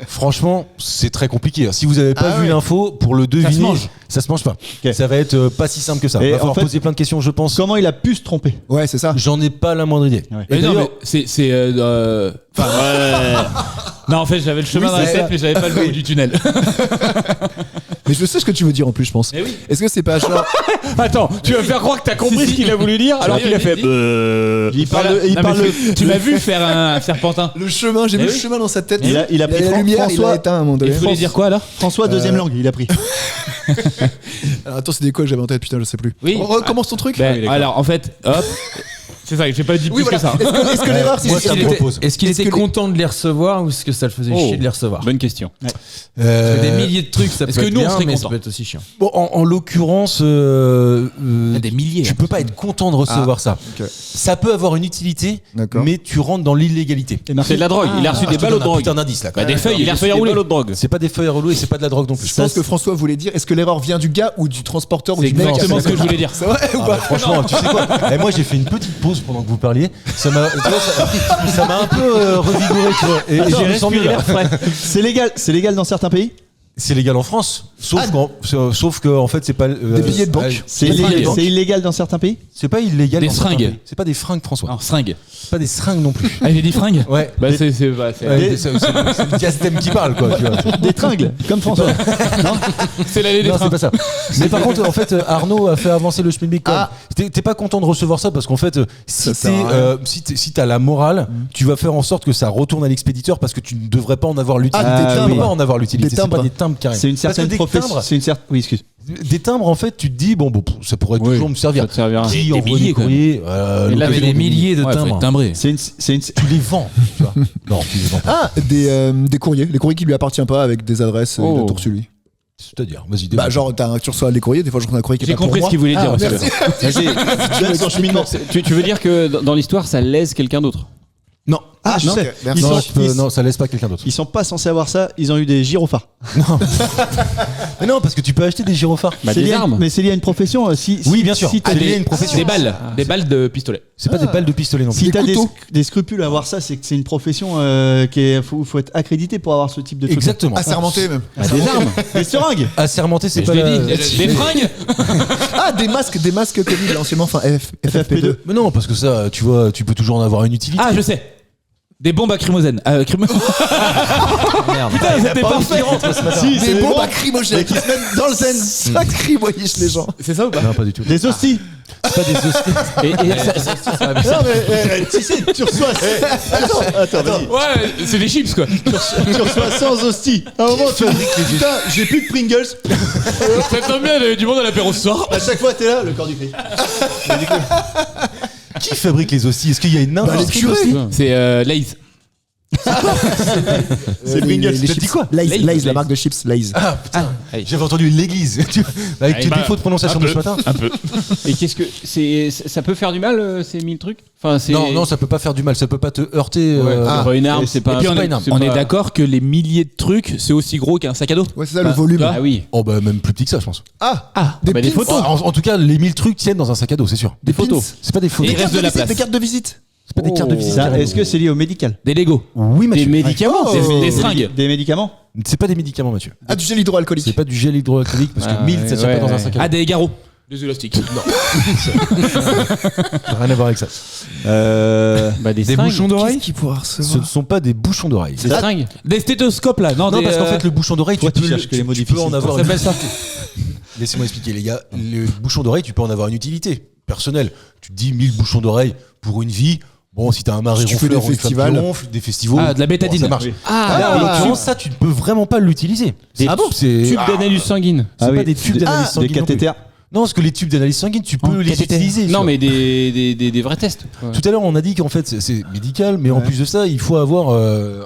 franchement, c'est très compliqué. Si vous n'avez pas vu l'info, pour le deviner, mange. ça se mange pas. Ok. Ça va être pas si simple que ça. Et Il va en falloir fait, poser plein de questions, je pense. Comment il a pu se tromper? Ouais, c'est ça. J'en ai pas la moindre idée. Ouais. Et Mais non, d'ailleurs- mais c'est. Enfin, non, en fait, j'avais le chemin Oui, dans la c'est tête, ça. mais j'avais pas le bout du tunnel. Mais je sais ce que tu veux dire en plus, je pense. Eh oui. Est-ce que c'est pas genre. Attends, tu vas me faire croire que t'as compris ce qu'il a voulu dire alors Oui, qu'il a oui, fait. oui. Il parle. Voilà. Il Non, parle. mais tu m'as vu faire un serpentin. Le chemin, j'ai Eh vu oui. le chemin dans sa tête. Il a pris la lumière, il François. a éteint à un moment Et donné. vous voulez dire quoi alors François deuxième langue. Il a pris. Alors attends, c'était quoi que j'avais en tête? Putain, je sais plus. Oui. On recommence ton truc? Ben, alors en fait, hop. C'est ça, j'ai pas dit Oui, plus voilà. que ça. Est-ce que l'erreur, c'est moi, ça ça me propose. Est-ce qu'il Est-ce était que les- content de les recevoir ou est-ce que ça le faisait chier de les recevoir? Bonne question. Parce que des milliers de trucs, ça peut Est-ce que être nous, on bien, serait mais ça contents peut être aussi chiant. Bon, en l'occurrence, Il y a des milliers. tu peux pas être content de recevoir ça. ok. Ça peut avoir une utilité, D'accord. mais tu rentres dans l'illégalité. C'est de la drogue. Il a reçu Ah, des je te ballots donne de un drogue. putain d'indice là. quand Bah, même. des feuilles, il a reçu feuilles à des rouler. ballots de drogue. C'est pas des feuilles à rouler et c'est pas de la drogue non plus. Je pense que François voulait dire est-ce que l'erreur vient du gars ou du transporteur ou C'est du mec qui a exactement fait ce que la je voulais dire. C'est vrai ou Ah pas bah, franchement, tu sais quoi moi j'ai fait une petite pause pendant que vous parliez. Ça m'a, tu vois, ça m'a un peu revigoré, tu vois. Et Attends, j'ai respiré l'air frais. C'est légal. C'est légal dans certains pays. C'est légal en France, sauf que en fait c'est pas Des billets de banque. C'est Des fringues. illégal. C'est illégal dans certains pays. C'est pas illégal. Des dans certains seringues. pays. C'est pas des fringues, François. Non, seringue. C'est pas des seringues non plus. Ah, j'ai dit fringue. Ouais. Bah, Des- c'est ouais, c'est le diastème qui parle quoi. Tu vois. Des tringles, comme François. c'est l'année des Non, c'est trains. pas ça. Mais par contre, en fait, Arnaud a fait avancer le schmilblick quand même. T'es pas content de recevoir ça parce qu'en fait, si t'as la morale, tu vas faire en sorte que ça retourne à l'expéditeur parce que tu ne devrais pas en avoir l'utilité. Ah, des tu ne timbres. peux pas en avoir l'utilité. Des C'est pas timbres. des timbres carrément. C'est une Parce que certaine des profession. timbres, C'est une certaine. Oui, excuse. des timbres, en fait, tu te dis bon, ça pourrait Oui, toujours me servir. ça te servira. Qui Des envoie milliers, des quand même. courriers Et là, l'occasion Il y avait des milliers de Ouais, faut timbres. être timbré. C'est une. Tu les vends, tu vois. Non, tu les vends pas. Ah, des courriers. Les courriers qui lui appartiennent pas avec des adresses. Il a Oh. tout reçu lui. C'est-à-dire, vas-y. Bah, genre, tu reçois des courriers, des fois je reçois un courrier qui est J'ai pas pour compris ce moi. qu'il voulait dire. Ah, monsieur. merci. Vas-y. Son cheminement. Tu veux dire que dans l'histoire, ça lèse quelqu'un d'autre? Non. Ah, je non, sais. ok, merci. Ils Non, sont- non, ça laisse pas quelqu'un d'autre. Ils sont pas censés avoir ça. Ils ont eu des gyrophares. Mais non, parce que tu peux acheter des gyrophares. Bah, C'est des lié- armes. Mais c'est lié à une profession. Oui, bien sûr. Si t'as C'est lié à des, une profession. Des balles. Des balles de pistolet. C'est pas des balles de pistolet non plus. si t'as des, couteaux. des scrupules à avoir ça, c'est que c'est une profession qui est. Faut être accrédité pour avoir ce type de truc. Exactement. Assermenté même. Ah, des armes, des seringues. Assermenté, c'est Je pas l'ai la- dit. Des fringues. Ah, des masques Covid, anciennement, enfin FFP2. Mais non, parce que ça, tu vois, tu peux toujours en avoir une utilité. Ah, je sais. Des bombes lacrymogènes. Putain, c'était parfait. Si, c'est Des bombes bombes lacrymogènes. qui se mettent dans le zen. Ça criboyage les gens. C'est ça ou pas? Non, pas du tout. Des hosties. C'est pas des hosties. Non, mais tu sais, tu reçois. Attends, vas-y. Ouais, c'est des chips quoi. Tu reçois 100 hosties. À un moment, tu vas dire putain, j'ai plus de Pringles. Ça tombe bien, il y avait du monde à l'apéro ce soir. À chaque fois, t'es là, le corps du Christ. Qui fabrique les hosties? Est-ce qu'il y a une industrie curés. d'hosties? C'est Lay's. C'est Pringles. Les T'as dit chips. quoi? Lays, la marque de chips, Lays. Ah putain, j'avais entendu l'église. Avec tes défauts de prononciation de ce matin. Un peu. Et qu'est-ce que ça peut faire du mal ces 1000 trucs? Enfin, c'est Non, ça peut pas faire du mal, ça peut pas te heurter. c'est pas une arme, c'est pas. Et puis c'est on pas est, une arme. on est d'accord que les milliers de trucs, c'est aussi gros qu'un sac à dos. Ouais, c'est ça le volume. tu vois. Ah oui. Oh bah même plus petit que ça, je pense. Des pins. photos. En tout cas, les 1000 trucs tiennent dans un sac à dos, c'est sûr. Des photos. pins. C'est pas des Et photos. il reste de la place. Des cartes de visite. C'est pas des cartes de visite. Ça, carrément. est-ce que c'est lié au médical? Des Lego. Oui, Des Mathieu. médicaments. Des seringues. Des médicaments? C'est pas des médicaments, Mathieu. Ah, du gel hydroalcoolique. C'est pas du gel hydroalcoolique parce que Ah, 1000 ça tient ouais, pas dans un ouais. sac à Ah, dos. des garrots. Des élastiques. Rien à voir avec ça. Des Des seringues. bouchons d'oreille. Qui pourra Ce ne recevoir sont pas des bouchons d'oreille. Des seringues. Des stéthoscopes là. Non, Non, des, parce qu'en fait, le bouchon d'oreille, tu Toi, tu peux, cherches que les mots tu peux en difficiles. avoir. ça s'appelle ça. Laissez-moi expliquer, les gars. Le bouchon d'oreille, tu peux en avoir une utilité personnelle. Tu te dis 1000 bouchons d'oreille pour une vie. Bon, si t'as un mari Si tu fais ronfleur des ou une femme qui festivals. ronfle, des festivals. Ah, de la bétadine. bon, ça marche. Oui. Là, en l'occurrence, ça, tu ne peux vraiment pas l'utiliser. Des C'est tubes d'analyse sanguine. c'est pas des tubes d'analyse Des sanguine. non plus. cathéters. Non, parce que les tubes d'analyse sanguine, tu peux les utiliser. Non, tu mais des vrais tests. Ouais. vois. Tout à l'heure, on a dit qu'en fait, c'est médical, mais en plus de ça, il faut avoir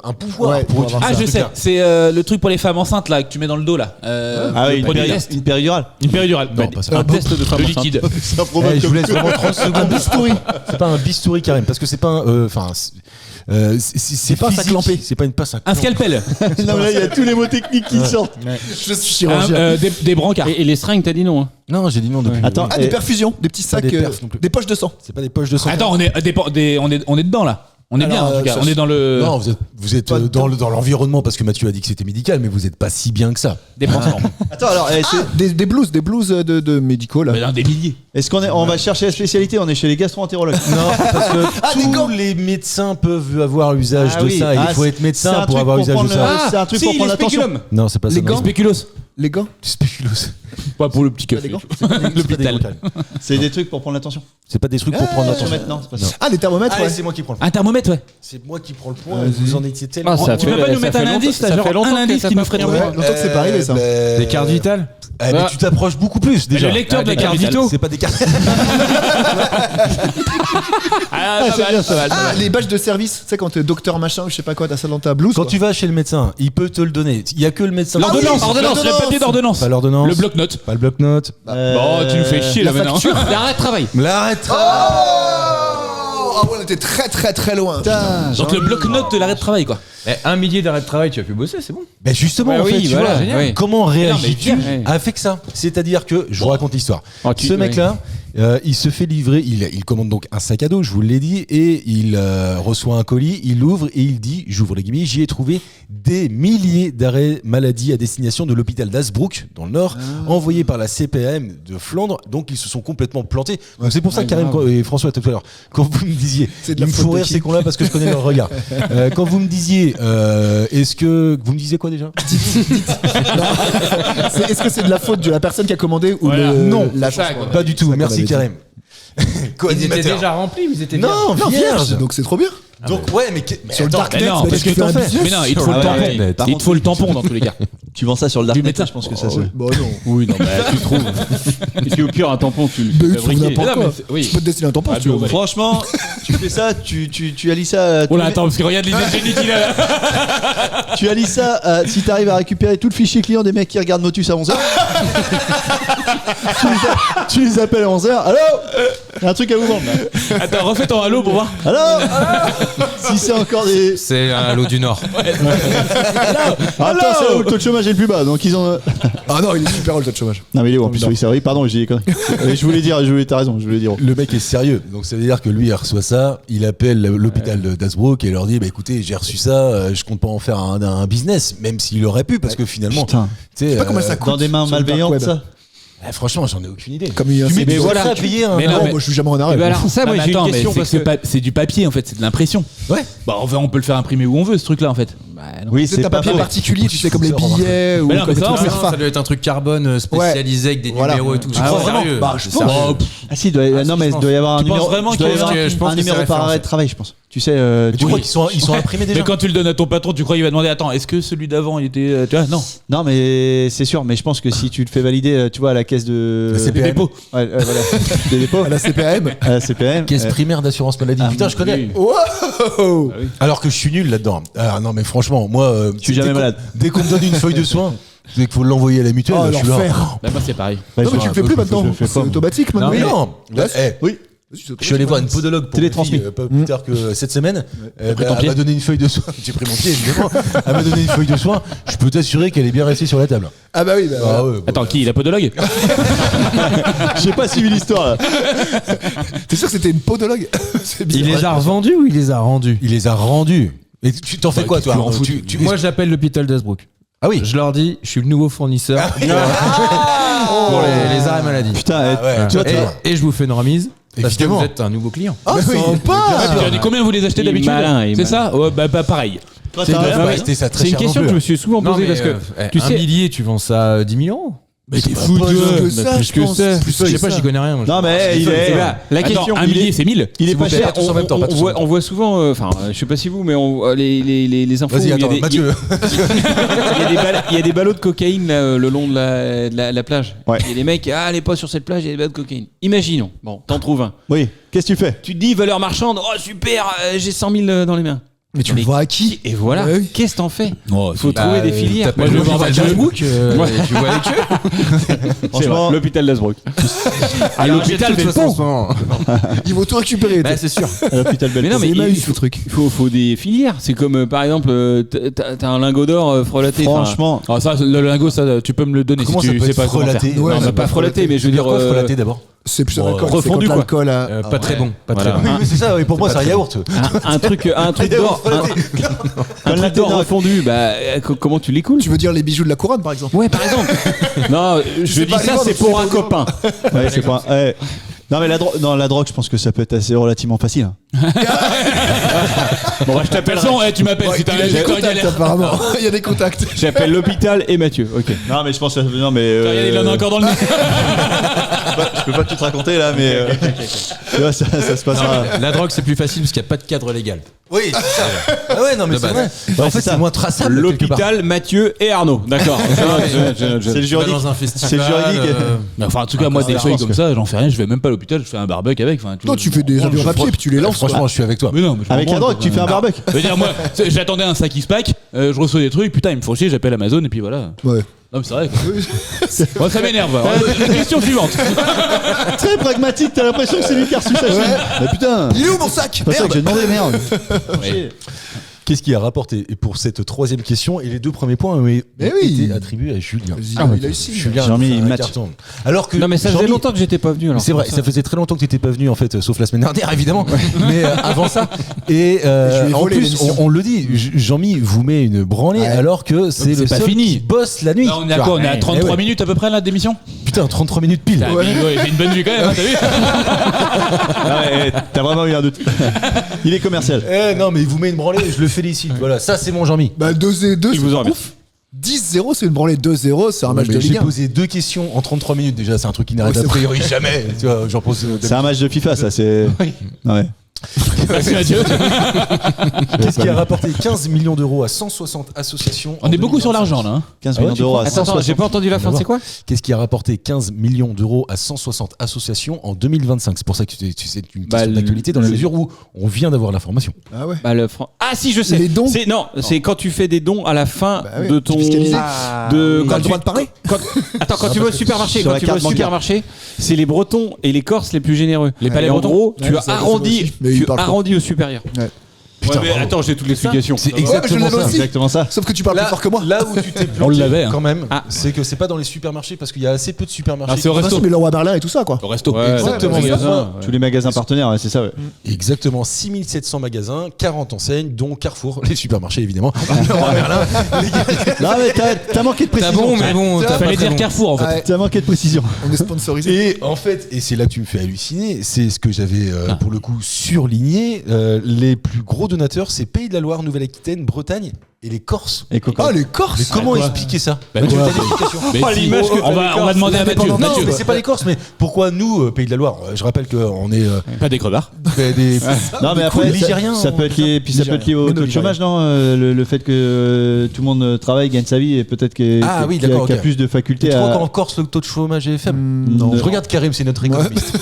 un pouvoir Ouais, pour pour utiliser Ah, ce je sais. truc-là. C'est le truc pour les femmes enceintes là que tu mets dans le dos là. Ah oui, le produit test. une péridurale. Une péridurale. Non, pas ça. Un test de femme de enceinte. liquide. C'est improbable. Je vous laisse vraiment 30 secondes. Un bistouri. C'est pas un bistouri carrément, parce que c'est pas un. Enfin, c'est pas un sac physique, lampé. C'est pas une passe à Un scalpel. Non, mais là, il y a tous les mots techniques qui sortent. Je suis chirurgien. Des brancards. Et les seringues, t'as dit non. Hein. Non, j'ai dit non depuis. Attends, Ah, des perfusions, des petits sacs, des perfs non plus. des poches de sang. C'est pas des poches de sang. Attends, on est dedans là. On est bien en tout cas. ça, On est dans le. Non, vous êtes Pas dans l'environnement parce que Mathieu a dit que c'était médical, mais vous êtes pas si bien que ça. Des pansements. Attends, alors, Des blouses de médicaux là. Mais dans des milliers. est-ce on va chercher la spécialité? On est chez les gastro-entérologues. Non, parce que des gants. tous les médecins peuvent avoir usage Ah de oui. ça. Ah, Il faut être c'est médecin un pour truc avoir pour usage de prendre ça. c'est un truc pour prendre l'attention. Non, c'est pas ça. Les non. gants. Spéculoos. Les gants. Spéculoos. Pas pour le petit Les café. gants. L'hôpital. C'est des trucs pour prendre l'attention. C'est pas des trucs pour prendre l'attention. Thermomètre, non, c'est pas ça. Ah, des thermomètres, Allez, ouais. c'est moi qui prends le point. Un thermomètre, ouais. C'est moi qui prends le point. Vous en étiez tellement. Ah, ça Tu fait- peux pas nous ça mettre fait un longtemps- indice ça là, fait genre longtemps un que indice t'as qui pas nous ferait pris du un bien. Longtemps que c'est pas arrivé ça. Des cartes vitales. Ah, mais tu t'approches beaucoup plus déjà. Le lecteur de la des carte cartes vitale. C'est pas des cartes. Ah, c'est bien, ça va. Ah, les badges de service. Tu sais, quand t'es docteur machin ou je sais pas quoi, t'as ça dans ta blouse. Quand quoi. tu vas chez le médecin, il peut te le donner. Il y a que le médecin. L'ordonnance, le papier d'ordonnance. Pas l'ordonnance. Le bloc-notes. Pas le bloc-notes. Bon, tu nous fais chier là maintenant. L'arrêt de travail. L'arrêt de travail. Ah ouais, on était très très très loin. Putain, Donc le bloc-notes de l'arrêt de travail quoi. 1 millier d'arrêts de travail, tu as pu bosser, c'est bon. Ben justement, Ouais, en fait, oui, tu voilà, vois, génial. comment réagis-tu bien. Ouais. avec ça? C'est-à-dire que, je vous raconte l'histoire. Oh, Ce mec-là, il se fait livrer, il commande donc un sac à dos, je vous l'ai dit, et il reçoit un colis, il l'ouvre et il dit, j'ouvre les guillemets, j'y ai trouvé des milliers d'arrêts maladie à destination de l'hôpital d'Hasbrook, dans le Nord, envoyés par la CPAM de Flandre, donc ils se sont complètement plantés. Donc c'est pour ça, Karim et François, tout à l'heure, quand vous me disiez, C'est de il la me faute faut de rire qui ces cons-là parce que je connais leur regard. Quand vous me disiez, est-ce que, vous me disiez quoi déjà? Est-ce que c'est de la faute de la personne qui a commandé ou Voilà. non C'est ça, quoi. Pas du tout, merci Karim. Ils étaient Co-animateur. déjà remplis, mais ils étaient Non, Non, vierge. donc c'est trop bien. Donc ouais, mais Sur le attends, darknet, mais non, bah, parce tu que fais un t'en fais. business. Mais non, il te faut Ah le ouais, tampon. ouais. Par Il te contre, faut le tampon dans tous les cas. tu vends ça sur le Du darknet, médecin. je pense que ça se. Bon non. Oui, non, mais tu trouves. Et puis au pire, un tampon, tu le Mais fais tu trouves fabriquer. n'importe Non, quoi. mais c'est- oui. Je peux te dessiner un tampon si tu veux. Franchement, tu fais ça, tu allies ça. Oh là, attends, parce que regarde l'idée de génie qu'il a là. Tu allies ça, si t'arrives à récupérer tout le fichier client des mecs qui regardent Motus à 11h. tu les appelles à 11h. Allô, y a un truc à vous vendre là. Attends, refais ton halo pour voir. Allô. Si c'est encore des. C'est un lot du Nord. Attends, c'est là où le taux de chômage est le plus bas, donc ils ont. Ah non, il est super haut le taux de chômage. Non mais il est où en plus, oui, c'est vrai, pardon, j'ai dit des conneries. Je voulais dire, t'as raison, je voulais dire. le mec est sérieux. Donc ça veut dire que lui, il reçoit ça, il appelle l'hôpital d'Hasbrook et leur dit, bah écoutez, j'ai reçu ça, je compte pas en faire un business, même s'il aurait pu, parce que finalement, Putain. tu sais, Pas comment ça coûte. Dans des mains sur le dark malveillantes, web. ça. Franchement, j'en ai aucune idée. Comme il y a mais voilà. à payer un. Mais non, mais- moi je suis jamais en arrêt. Eh ben alors ça, moi Non, mais j'ai une attends, mais question c'est parce que que c'est du papier en fait, c'est de l'impression. Ouais. Bah on peut le faire imprimer où on veut ce truc là en fait. Oui, C'est un papier faux. particulier, tu sais, comme les Faut savoir. billets ou Mais non, mais comme les ça, trucs on fait Cerfa. Ça doit être un truc carbone spécialisé avec des Voilà. numéros et tout. Tu crois vraiment Sérieux Bah, je pense. Oh, pff, Ah si, non mais il doit y avoir un Tu penses numéro. vraiment il doit y qu'il y a- avoir je pense un que c'est numéro par référencé. arrêt de travail, je pense. Tu sais, Tu crois qu'ils sont imprimés déjà? mais quand tu le donnes à ton patron, tu crois qu'il va demander attends, est-ce que celui d'avant il était tu vois non. Non mais c'est sûr, mais je pense que si tu le fais valider, tu vois, à la caisse de La CPM. Des dépôts. Ouais, voilà. Des dépôts. À la CPM. À la CPM. Caisse primaire d'assurance maladie. Ah, Putain, je connais. Wow. Alors que je suis nul là-dedans. Ah non, mais franchement, moi. Je suis jamais malade. Dès qu'on me donne une feuille de soins, c'est qu'il faut l'envoyer à la mutuelle. Oh, là, je suis là. l'enfer. Bah moi c'est pareil. Bah, Non, mais je- tu le fais plus maintenant. je fais C'est pas. automatique Non, maintenant. mais non. Là, Oui. Je suis allé voir une podologue pour Télétransmis. ma fille, pas plus tard que cette semaine. Elle ton pied. m'a donné une feuille de soin. J'ai pris mon pied, évidemment. Elle m'a donné une feuille de soin. Je peux t'assurer qu'elle est bien restée sur la table. Ah bah oui. Bah, Ah voilà. ouais, Attends, qui la podologue? J'ai pas suivi l'histoire là. T'es sûr que c'était une podologue? C'est Il bizarre. les a revendus ou il les a rendus? Il les a rendus. Et tu t'en fais quoi, toi? tu en fous. Moi, j'appelle l'hôpital d'Asbrook. Ah oui. Je leur dis, je suis le nouveau fournisseur pour les arrêts maladie. Putain, ouais. tu vois, tu vois. Et je vous fais une remise parce que Évidemment. vous êtes un nouveau client. Ah, sympa. Tu as dit combien vous les achetez Il est d'habitude? malin, il est C'est malin. ça? Ouais, bah pareil. Toi, C'est t'as une rien, pas ouais. acheter ça très c'est une cher question non que je plus. me suis souvent posée parce que tu un sais. millier, tu vends ça 10 000 euros. Mais t'es Pas fou plus que de. ça, plus je que pense. ça. Plus Je sais pas, j'y connais rien. moi. Non mais il est. La Attends, question, un il millier est- c'est 1000. Il est S'il pas vous plaît, cher. pas tous en même temps, pas tous en même temps. On voit souvent, enfin, je sais pas si vous, mais on voit les infos. Vas-y, où il y a attends, des- Mathieu. il y a des ballots de cocaïne là, le long de la plage. Ouais. Et les mecs, allez pas sur cette plage, il y a des ballots de cocaïne. Imaginons, bon, t'en trouves un. Oui. Qu'est-ce que tu fais? Tu te dis valeur marchande, oh super, j'ai 100 000 dans les mains. Mais tu le vois à qui? Et voilà, Ouais, oui. qu'est-ce que t'en fais? Oh, Il faut trouver des filières. Moi, je vais voir l'hôpital Facebook, tu vois avec eux. Franchement, L'hôpital d'Asbrook. à l'hôpital Belfond. Ils vont tout récupérer. Bah, c'est sûr. l'hôpital Mais non, mais C'est il Emmaüs, faut, le truc. faut des filières. C'est comme par exemple, t'as un lingot d'or frelaté. Enfin, franchement. Ah ça le lingot ça tu peux me le donner Comment si ça tu peut sais être pas comment faire. frelaté? Ouais, non, c'est mais pas frelaté, mais je veux dire. Quoi, frelaté d'abord? C'est plus un Bon, alcool. refondu, C'est quand quoi. l'alcool a. Pas très bon. Pas très Voilà. bon. Oui, c'est ça, oui, pour moi, c'est un yaourt. un truc d'or. Un truc d'or refondu, bah, comment tu l'écoules? Tu veux dire les bijoux de la couronne, par exemple? Ouais, par exemple. Non, je sais dis pas, ça, les c'est vendre, pour un c'est copain. Ouais, c'est pas. Ouais. Non mais la drogue, je pense que ça peut être assez relativement facile. Hein. Bon bah je t'appelle tu m'appelles si Il t'as a des un contacts, galère. apparemment. Il y a des contacts. J'appelle l'hôpital et Mathieu. Ok. Non mais je pense que non mais. Regarde, il en a encore dans le nez. Je peux pas tout te raconter là, mais. Tu vois, ça se passera. La drogue, c'est plus facile parce qu'il n'y a pas de cadre légal. Oui, c'est ça. Ah ouais, non, mais De c'est base. vrai. En fait, c'est c'est ça. moins traçable. quelque part. L'hôpital, Mathieu et Arnaud. D'accord. C'est le Tu vas juridique. dans un festival. C'est le juridique. Mais enfin en tout cas moi des je feuilles pense comme ça j'en fais rien, je vais même pas à l'hôpital, je fais un barbecue avec. Enfin, Toi, tu fais des avions papier puis tu les lances. Franchement, je suis avec toi. Mais non, mais je m'en Avec la branle, drogue, tu fais un barbecue. Je veux dire, moi, j'attendais un sac X-Pack, je reçois des trucs, putain, il me faut chier, j'appelle Amazon et puis voilà. Ouais. Non, mais c'est vrai. Quoi. Moi, ça m'énerve. Question suivante. Très pragmatique, t'as l'impression que c'est lui qui a reçu sa chaîne. Mais putain. Il est où mon sac? C'est pas ça que j'ai demandé, merde. Qu'est-ce qui a rapporté pour cette troisième question? Et les deux premiers points ont oui. été attribués à Julien. Il a réussi. Julien Jean-Mi, a fait un match. carton. Alors que Non, mais ça faisait Jean-Mi- longtemps que j'étais pas venu. Alors C'est vrai, ça faisait très longtemps que tu n'étais pas venu en fait, sauf la semaine dernière évidemment, mais avant ça. Et Je lui ai en volé plus, l'émission. on le dit, Jean-Mi vous met une branlée Ouais. alors que c'est c'est le pas seul fini. qui bosse la nuit. Là, on est à quoi? On est à 33 Eh ouais. minutes à peu près là d'émission. Putain, 33 minutes pile. T'as j'ai une bonne vue quand même, hein, t'as vu? Ouais, t'as vraiment eu un doute. Il est commercial. Non mais il vous met une branlée, je le félicite. Voilà, ça c'est mon Jean-Mi. Bah 2-2, Il vous en c'est ouf. 10-0, c'est une branlée. 2-0, c'est un match de Mais Ligue j'ai 1. posé deux questions en 33 minutes déjà, c'est un truc qui n'arrête Ouais, a c'est priori jamais. Tu vois, j'en pose. C'est un match de FIFA, ça, c'est. Ouais. Merci Mathieu. Qu'est-ce qui a rapporté 15 millions d'euros à 160 associations On est beaucoup sur l'argent là. Hein. 15 Ah ouais, millions tu d'euros à crois? Attends, 160. j'ai pas entendu la fin, c'est quoi? Qu'est-ce qui a rapporté 15 millions d'euros à 160 associations en 2025? C'est pour ça que c'est une question d'actualité dans la mesure où on vient d'avoir l'information. Ah ouais. Bah, Ah si, je sais. Les dons. C'est quand tu fais des dons à la fin Bah oui, de tu ton. fiscalises. De On a le droit de parler. Attends, quand tu vas au supermarché, Sur quand la tu vas au carte bancaire. supermarché, c'est les Bretons et les Corses les plus généreux. Les palais Et en bretons. gros, Ouais, tu ça, ça, arrondis, aussi. Mais ils tu parlent pas. arrondis au supérieur. Ouais. Putain, mais bravo. attends, j'ai toute l'explication. C'est Ouais, mais je exactement l'avais ça. aussi. Exactement ça. Sauf que tu parles plus fort que moi. Là où tu t'es planté, On l'avait, hein. quand même, Ah. c'est que c'est pas dans les supermarchés parce qu'il y a assez peu de supermarchés. Ah, c'est au Bah, resto. si, mais le roi Merlin et tout ça, quoi. Au resto. Exactement. Ouais, mais magasin, moi, tous les magasins partenaires, ouais, c'est ça. Ouais. Exactement, 6700 magasins, 40 enseignes, dont Carrefour, les supermarchés évidemment. Le Roi Merlin, les gars, Non, mais t'as manqué de T'as précision. bon, mais bon, t'as Fallait pas très dire bon. Carrefour en fait. Ouais, T'as manqué de précision. on est sponsorisé. Et en fait, et c'est là que tu me fais halluciner, c'est ce que j'avais pour le coup surligné, les plus gros donateurs, c'est Pays de la Loire, Nouvelle-Aquitaine, Bretagne et les Corses. Et Coco. Ah, les Corses. Mais comment expliquer ça Bah, Mathieu, quoi t'as l'explication Mais si, l'image que on va t'as des demander à Mathieu. Non, Mathieu, mais c'est pas les Corses, mais pourquoi nous, Pays de la Loire Je rappelle qu'on est pas des crevards. des. Non, mais après, Ligériens, ça peut être lié, puis ça peut être lié au Mais taux de non, chômage, non le fait que tout le monde travaille, gagne sa vie et peut-être qu'il Ah oui, qu'il a d'accord, ok. plus de Tu facultés crois à. qu'en Corse, le taux de chômage est faible Non. Je regarde Karim, c'est notre économiste.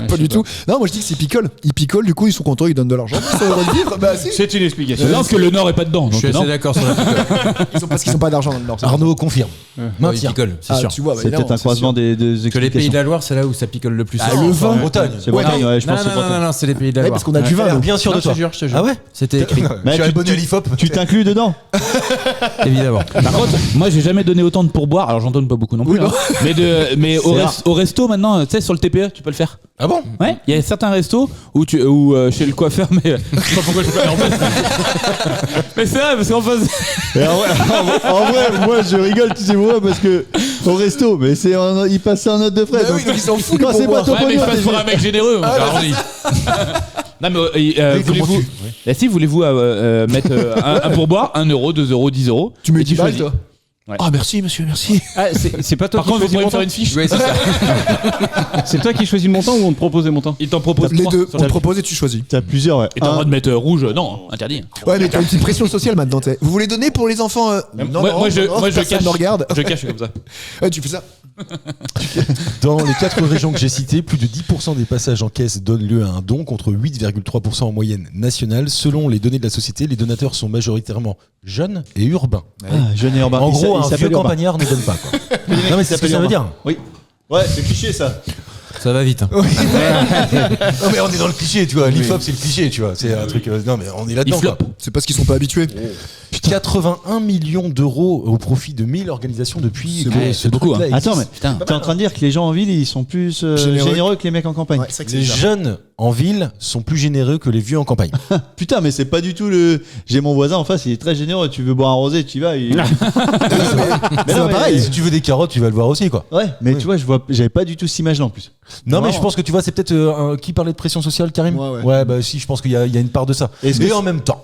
Pas du tout. Non, moi je dis que c'est picole. Ils picolent, du coup ils sont contents, ils donnent de l'argent. Ils sont heureux de vivre. Bah si. C'est une explication. Non, parce que le Nord est pas dedans. Je Donc suis assez non. d'accord sur la picole. Parce qu'ils ont pas d'argent dans le Nord. Arnaud confirme. Il Maintien. picole, c'est Ah, sûr. tu vois, bah, C'est évidemment, peut-être un c'est croisement sûr. des Que les Pays explications. de la Loire, c'est là où ça picole le plus. Ah, le vin, Bretagne. C'est Bretagne, ouais, je pense que c'est Non, Bretagne. non, c'est les Pays de la Ouais, Loire. parce qu'on a du vin. nous. Bien sûr Non, de je te toi. jure, je te jure. Ah ouais C'était écrit, Je suis abonné à l'IFOP. Tu t'inclus dedans. évidemment. Par contre, moi j'ai jamais donné autant de pourboires. Alors j'en donne pas beaucoup non plus. Oui, hein. Mais C'est au resto maintenant, tu sais, sur le TPE, tu peux le faire. Ah bon Ouais, il y a certains restos où chez le coiffeur, mais je sais pas pourquoi je peux aller en face. Mais c'est vrai, parce qu'en face. Et en vrai, moi je rigole, tu sais pourquoi? Parce que au resto, mais il passe en note de frais. Bah oui, donc ils s'en foutent, Quand les c'est pas pourboires. ton Ouais, mais je pognon, passe pour un mec généreux. Ah, Alors, on dit. Non, mais Oui, comment voulez-vous. tu- Si, voulez-vous mettre un pourboire, 1 euro, 2 euros, 10 euros. Tu mets et 10 balles, choisis. toi. Ouais. Ah merci monsieur, merci. Ah, c'est pas toi Par qui contre, vous choisis le pouvez me faire montant. une fiche. Oui, c'est ça. C'est toi qui choisis le montant ou on te propose des montants? Il t'en propose Les 3. deux, on te propose et tu choisis. T'as plusieurs, ouais. Et t'as le droit de mettre rouge. Non, interdit. Ouais, mais t'as une petite pression sociale maintenant. t'sais. Vous voulez donner pour les enfants moi, je personne cache. me regarde. Je cache comme ça. Ouais, tu fais ça. Dans les 4 régions que j'ai citées, plus de 10% des passages en caisse donnent lieu à un don contre 8,3% en moyenne nationale. Selon les données de la société, les donateurs sont majoritairement jeunes et urbains. Jeune et urbain. En Il gros, un s'appelle vieux urbain. campagnard ne donne pas. Quoi. Non mais c'est ce que ça veut dire. Oui. Ouais, c'est cliché ça. Ça va vite. hein. Non mais on est dans le cliché, tu vois. L'IFOP c'est le cliché, tu vois. C'est un truc. Non mais on est là-dedans. Iflop. quoi. C'est parce qu'ils sont pas habitués. 81 millions d'euros au profit de 1000 organisations depuis. C'est beaucoup, hein. Attends, mais Putain. t'es en train de dire que les gens en ville ils sont plus Généreux. généreux que les mecs en campagne. Ouais, c'est vrai que c'est Les bizarre. jeunes en ville sont plus généreux que les vieux en campagne. Putain, mais c'est pas du tout le. J'ai mon voisin en face, il est très généreux. Tu veux boire un rosé, tu y vas. Mais Mais non, mais- pareil. Si tu veux des carottes, tu vas le voir aussi, quoi. Ouais, mais Oui. tu vois, j'avais pas du tout cette image là en plus. Non, mais Vraiment. je pense que tu vois, c'est peut-être qui parlait de pression sociale, Karim. Ouais. Bah si, je pense qu'il y a une part de ça. Est-ce Mais que en même temps,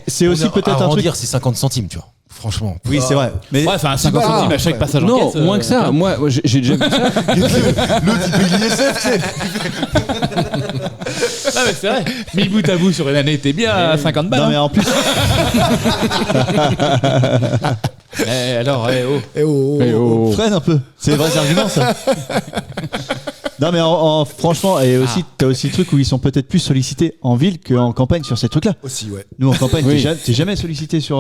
c'est aussi peut-être un truc. Arrondir, c'est 50 centimes, tu vois. Franchement. Oui, c'est vrai. Mais Ouais, enfin 50 balles. centimes à chaque Ouais. passage en Non, caisse. moins que ça. Moi, j'ai déjà vu ça. L'autre, il paye l'ISF, tu sais. Ah, mais c'est vrai. 1000 bout à bout sur une année, t'es bien à 50 balles. non, mais en plus, Alors, oh. Eh oh, oh, Eh oh. oh. freine un peu. C'est des vrais arguments ça. Non mais franchement, et aussi t'as aussi le truc où ils sont peut-être plus sollicités en ville qu'en campagne sur ces trucs-là. Aussi, ouais. Nous en campagne, Oui. t'es jamais sollicité sur.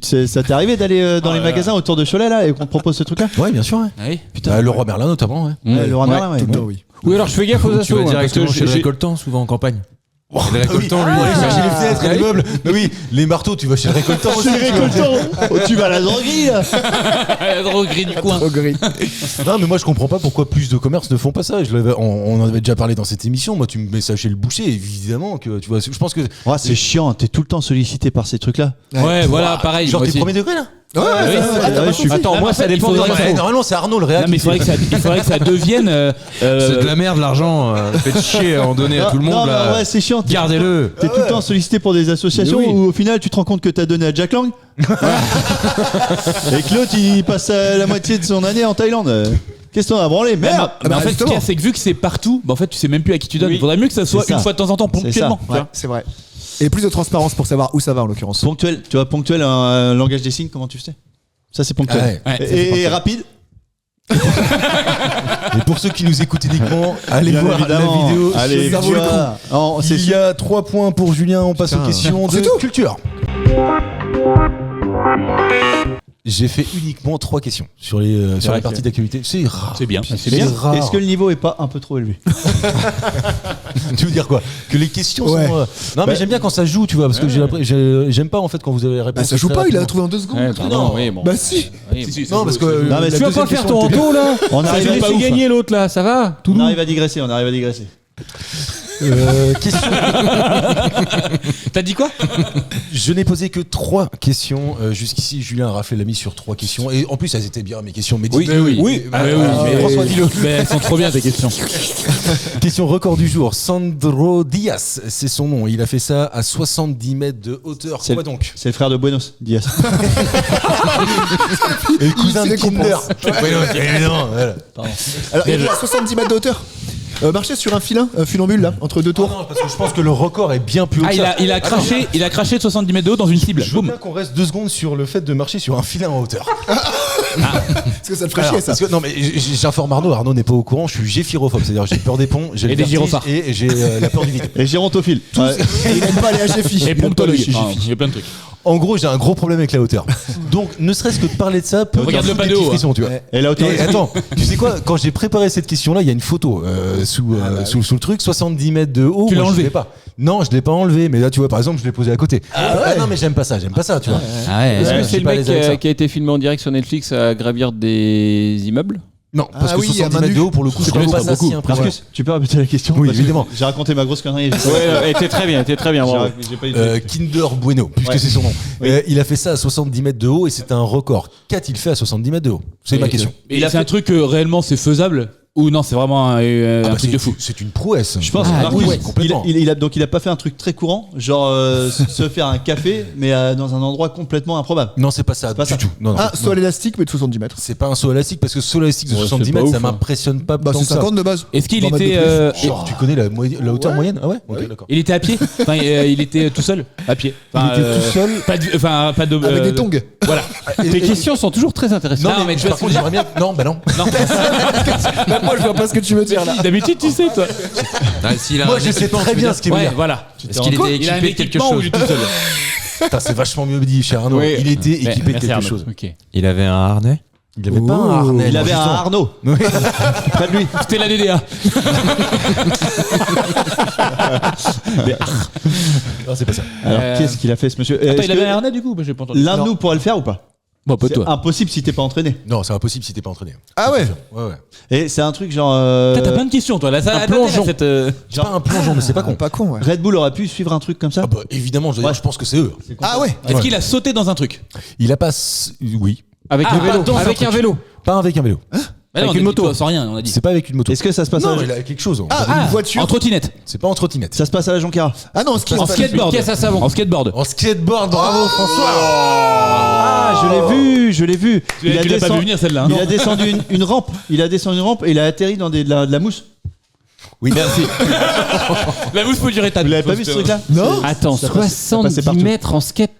Ça t'est arrivé d'aller dans les magasins autour de Cholet là et qu'on te propose ce truc-là? Ouais, bien sûr. Ouais. Oui. Putain, le roi Merlin notamment. Ouais. Le Roi Merlin, ouais. Tout le temps, oui. Oui, alors je fais gaffe aux Tu assos. vas hein, parce que directement chez le j'ai- récoltant, souvent en campagne. Le Ah oui, récoltant, lui, pour aller il chercher les a- fenêtres et les meubles. Mais oui, les marteaux, tu vas chez le récoltant aussi. Chez les récoltants. Oh, tu vas à la droguerie là. La droguerie du coin. Trop gris. Non, mais moi je comprends pas pourquoi plus de commerces ne font pas ça. On en avait déjà parlé dans cette émission. Moi, tu me mets ça chez le boucher, évidemment que tu vois. Je pense que Ouais, c'est chiant, t'es tout le temps sollicité par ces trucs là. Ouais, voilà, pareil. genre moi t'es aussi. premier degré là. Oui, je suis- Attends, moi ça dépend il des faudrait- infos. Normalement, c'est Arnaud le réac. Non, mais il faudrait que ça devienne. C'est de la merde, l'argent. Faites chier à en donner à tout le Non, monde. mais là. ouais, c'est chiant. Gardez-le. T'es tout le temps sollicité pour des associations Mais oui. où au final tu te rends compte que t'as donné à Jack Lang et que l'autre il passe la moitié de son année en Thaïlande. Qu'est-ce que t'en as branlé? Merde! Mais en fait, ce qu'il y justement. a, c'est que vu que c'est partout, bah en fait, tu sais même plus à qui tu donnes. Oui. Il faudrait mieux que ça soit C'est ça. une fois de temps en temps, ponctuellement. ça. tu vois. C'est vrai. Et plus de transparence pour savoir où ça va en l'occurrence. Ponctuel, tu vois, ponctuel, un langage des signes, comment tu sais? Ça c'est ponctuel. Ouais. Ouais, Et rapide? Et pour ceux qui nous écoutent uniquement, allez Bien voir évidemment. la vidéo. Allez, ça vaut le coup. Non, c'est Il y a 3 points pour Julien. On passe aux questions de culture. J'ai fait uniquement 3 questions sur les parties d'actualité. C'est rare. C'est bien. C'est bien. Rare. Est-ce que le niveau est pas un peu trop élevé? Tu veux dire quoi? Que les questions Ouais. sont. Non, mais j'aime bien quand ça joue, tu vois, parce que j'aime pas en fait quand vous avez répondu. Bah ça joue pas, il a trouvé en 2 secondes. Ouais, pardon, Non. oui, bon. Bah si. Oui, bon. Non, parce que. Non, mais la tu vas deuxième pas faire question ton était- retour là. On Ça arrive fait à pas gagner l'autre là, ça va? Tout on arrive à digresser, on arrive à digresser. Question. T'as dit quoi? Je n'ai posé que 3 questions. Jusqu'ici, Julien a raflé la mise sur 3 questions. Et en plus, elles étaient bien mes questions. Mais Oui, oui. mais François, dis-le. Mais elles sont trop bien tes questions. Question record du jour. Sandro Diaz, c'est son nom. Il a fait ça à 70 mètres de hauteur. C'est Quoi donc? C'est le frère de Buenos Diaz. Et le cousin de Kinder. Évidemment, voilà. Alors il est à 70 mètres de hauteur. Marcher sur un filin, funambule là, entre 2 tours. Non, parce que je pense que le record est bien plus haut. Ah, que ça. il a craché de 70 mètres de haut dans une cible. Je veux Boum. bien qu'on reste 2 secondes sur le fait de marcher sur un filin en hauteur. Parce que ça te ferait Alors, chier ça. parce que, non, mais j'informe Arnaud. Arnaud n'est pas au courant. Je suis géphirophobe, c'est-à-dire j'ai peur des ponts, j'ai Et le des vertige gyrophares. et j'ai la peur du vide. Et gérontophile. Ouais. Il aime pas les HFI. Et promptologue. Il y a plein de trucs. En gros, j'ai un gros problème avec la hauteur. Donc, ne serait-ce que de parler de ça, peut Regarde me le foutre des panneau, petits frissons, tu vois. Et la hauteur. Et attends, tu sais quoi? Quand j'ai préparé cette question-là, il y a une photo sous le truc, 70 mètres de haut. Tu l'as moi, je enlevé? l'ai pas. Non, je l'ai pas enlevé. Mais là, tu vois, par exemple, je l'ai posé à côté. Non, mais j'aime pas ça, tu vois. Ah ouais. Est-ce Ouais, que je c'est suis le pas à mec l'aise avec ça. qui a été filmé en direct sur Netflix à gravir des immeubles? Non, parce Ah que oui, 70 à main mètres de nue. haut, pour le coup, je C'est trouve pas pas ça beaucoup. si impressionnant. Marcus, tu peux répéter la question? Oui, Parce que évidemment. J'ai raconté ma grosse connerie. Ouais, était très bien, bravo. J'ai pas eu de- Kinder Bueno, puisque Ouais. c'est son nom. Oui. Il a fait ça à 70 mètres de haut et c'est un record. Qu'a-t-il fait à 70 mètres de haut? C'est ma question. Et c'est un truc que réellement c'est faisable? Ou non, c'est vraiment un Ah bah, truc de fou? C'est une prouesse. Je pense. Ah, Marcus, oui, complètement. donc il a pas fait un truc très courant, genre se faire un café, mais dans un endroit complètement improbable. Non, c'est pas ça pas du ça. tout. Non, Ah, non. saut à l'élastique, mais de 70 mètres. C'est pas un saut élastique parce que saut élastique de Ouais, 70 c'est pas mètres, ça ouf, hein. m'impressionne pas Bah tant c'est que ça. 50 de base. Est-ce qu'il 20 mètres de était plus. Genre, tu connais la hauteur moyenne? Ah ouais? Ok, Oui. d'accord. il était à pied? Enfin, il était tout seul à pied. Enfin, Il était tout seul. Pas de. Avec des tongs. Voilà. Tes questions sont toujours très intéressantes. Non, mais tu vois par ce que contre, je veux j'aimerais bien. Non, bah non. Moi je vois pas ce que tu veux dire là. D'habitude, tu sais, toi. Moi, je sais très bien ce qu'il veut Ouais, dire. voilà. Est-ce qu'il était Il a un équipé de quelque équipement ou chose? il est tout seul? Putain, c'est vachement mieux dit, cher Arnaud. Oui. Il était équipé de Merci, quelque Arnaud. chose. Ok. Il avait un harnais. Il avait pas un harnais. Il avait un justement. Arnaud près de lui. C'était la DDA. Non, c'est pas ça. Alors qu'est-ce qu'il a fait ce monsieur? Attends, Est-ce il avait que un harnais du coup? Bah, j'ai pas entendu. l'un de nous pourrait le faire ou pas? Bon, pas C'est toi. impossible si t'es pas entraîné. Non, c'est impossible si t'es pas entraîné. Ah ouais. Ouais, ouais. Et c'est un truc genre. T'as plein de questions, toi. Là, ça un a plongeon. cette. C'est pas un plongeon, mais c'est pas con. Pas con, ouais. Red Bull aurait pu suivre un truc comme ça. Ah bah évidemment, je pense que c'est eux. Ah ouais. Est-ce qu'il a sauté dans un truc? Il a pas. Oui. Avec Ah, un vélo. dans un Avec un truc. vélo. Pas avec un vélo. Bah non, Avec on a une dit moto. toi, sans rien, on a dit. C'est pas avec une moto. Est-ce que ça se passe Non, à il a quelque chose. Ah, une voiture. En trottinette. C'est pas en trottinette. ça se passe à la Jonquera? Ah non, ski. En skateboard. Caisse à savon. En skateboard. En skateboard, bravo François. Ah, je l'ai vu. Tu l'as pas vu venir celle-là. Il a descendu une rampe. Il a descendu une rampe et il a atterri dans de la mousse. Oui, merci. La mousse peut durer ta Vous l'avez pas vu ce truc-là? Non. Attends, Ça passe- ça passait 70 partout. mètres en skate.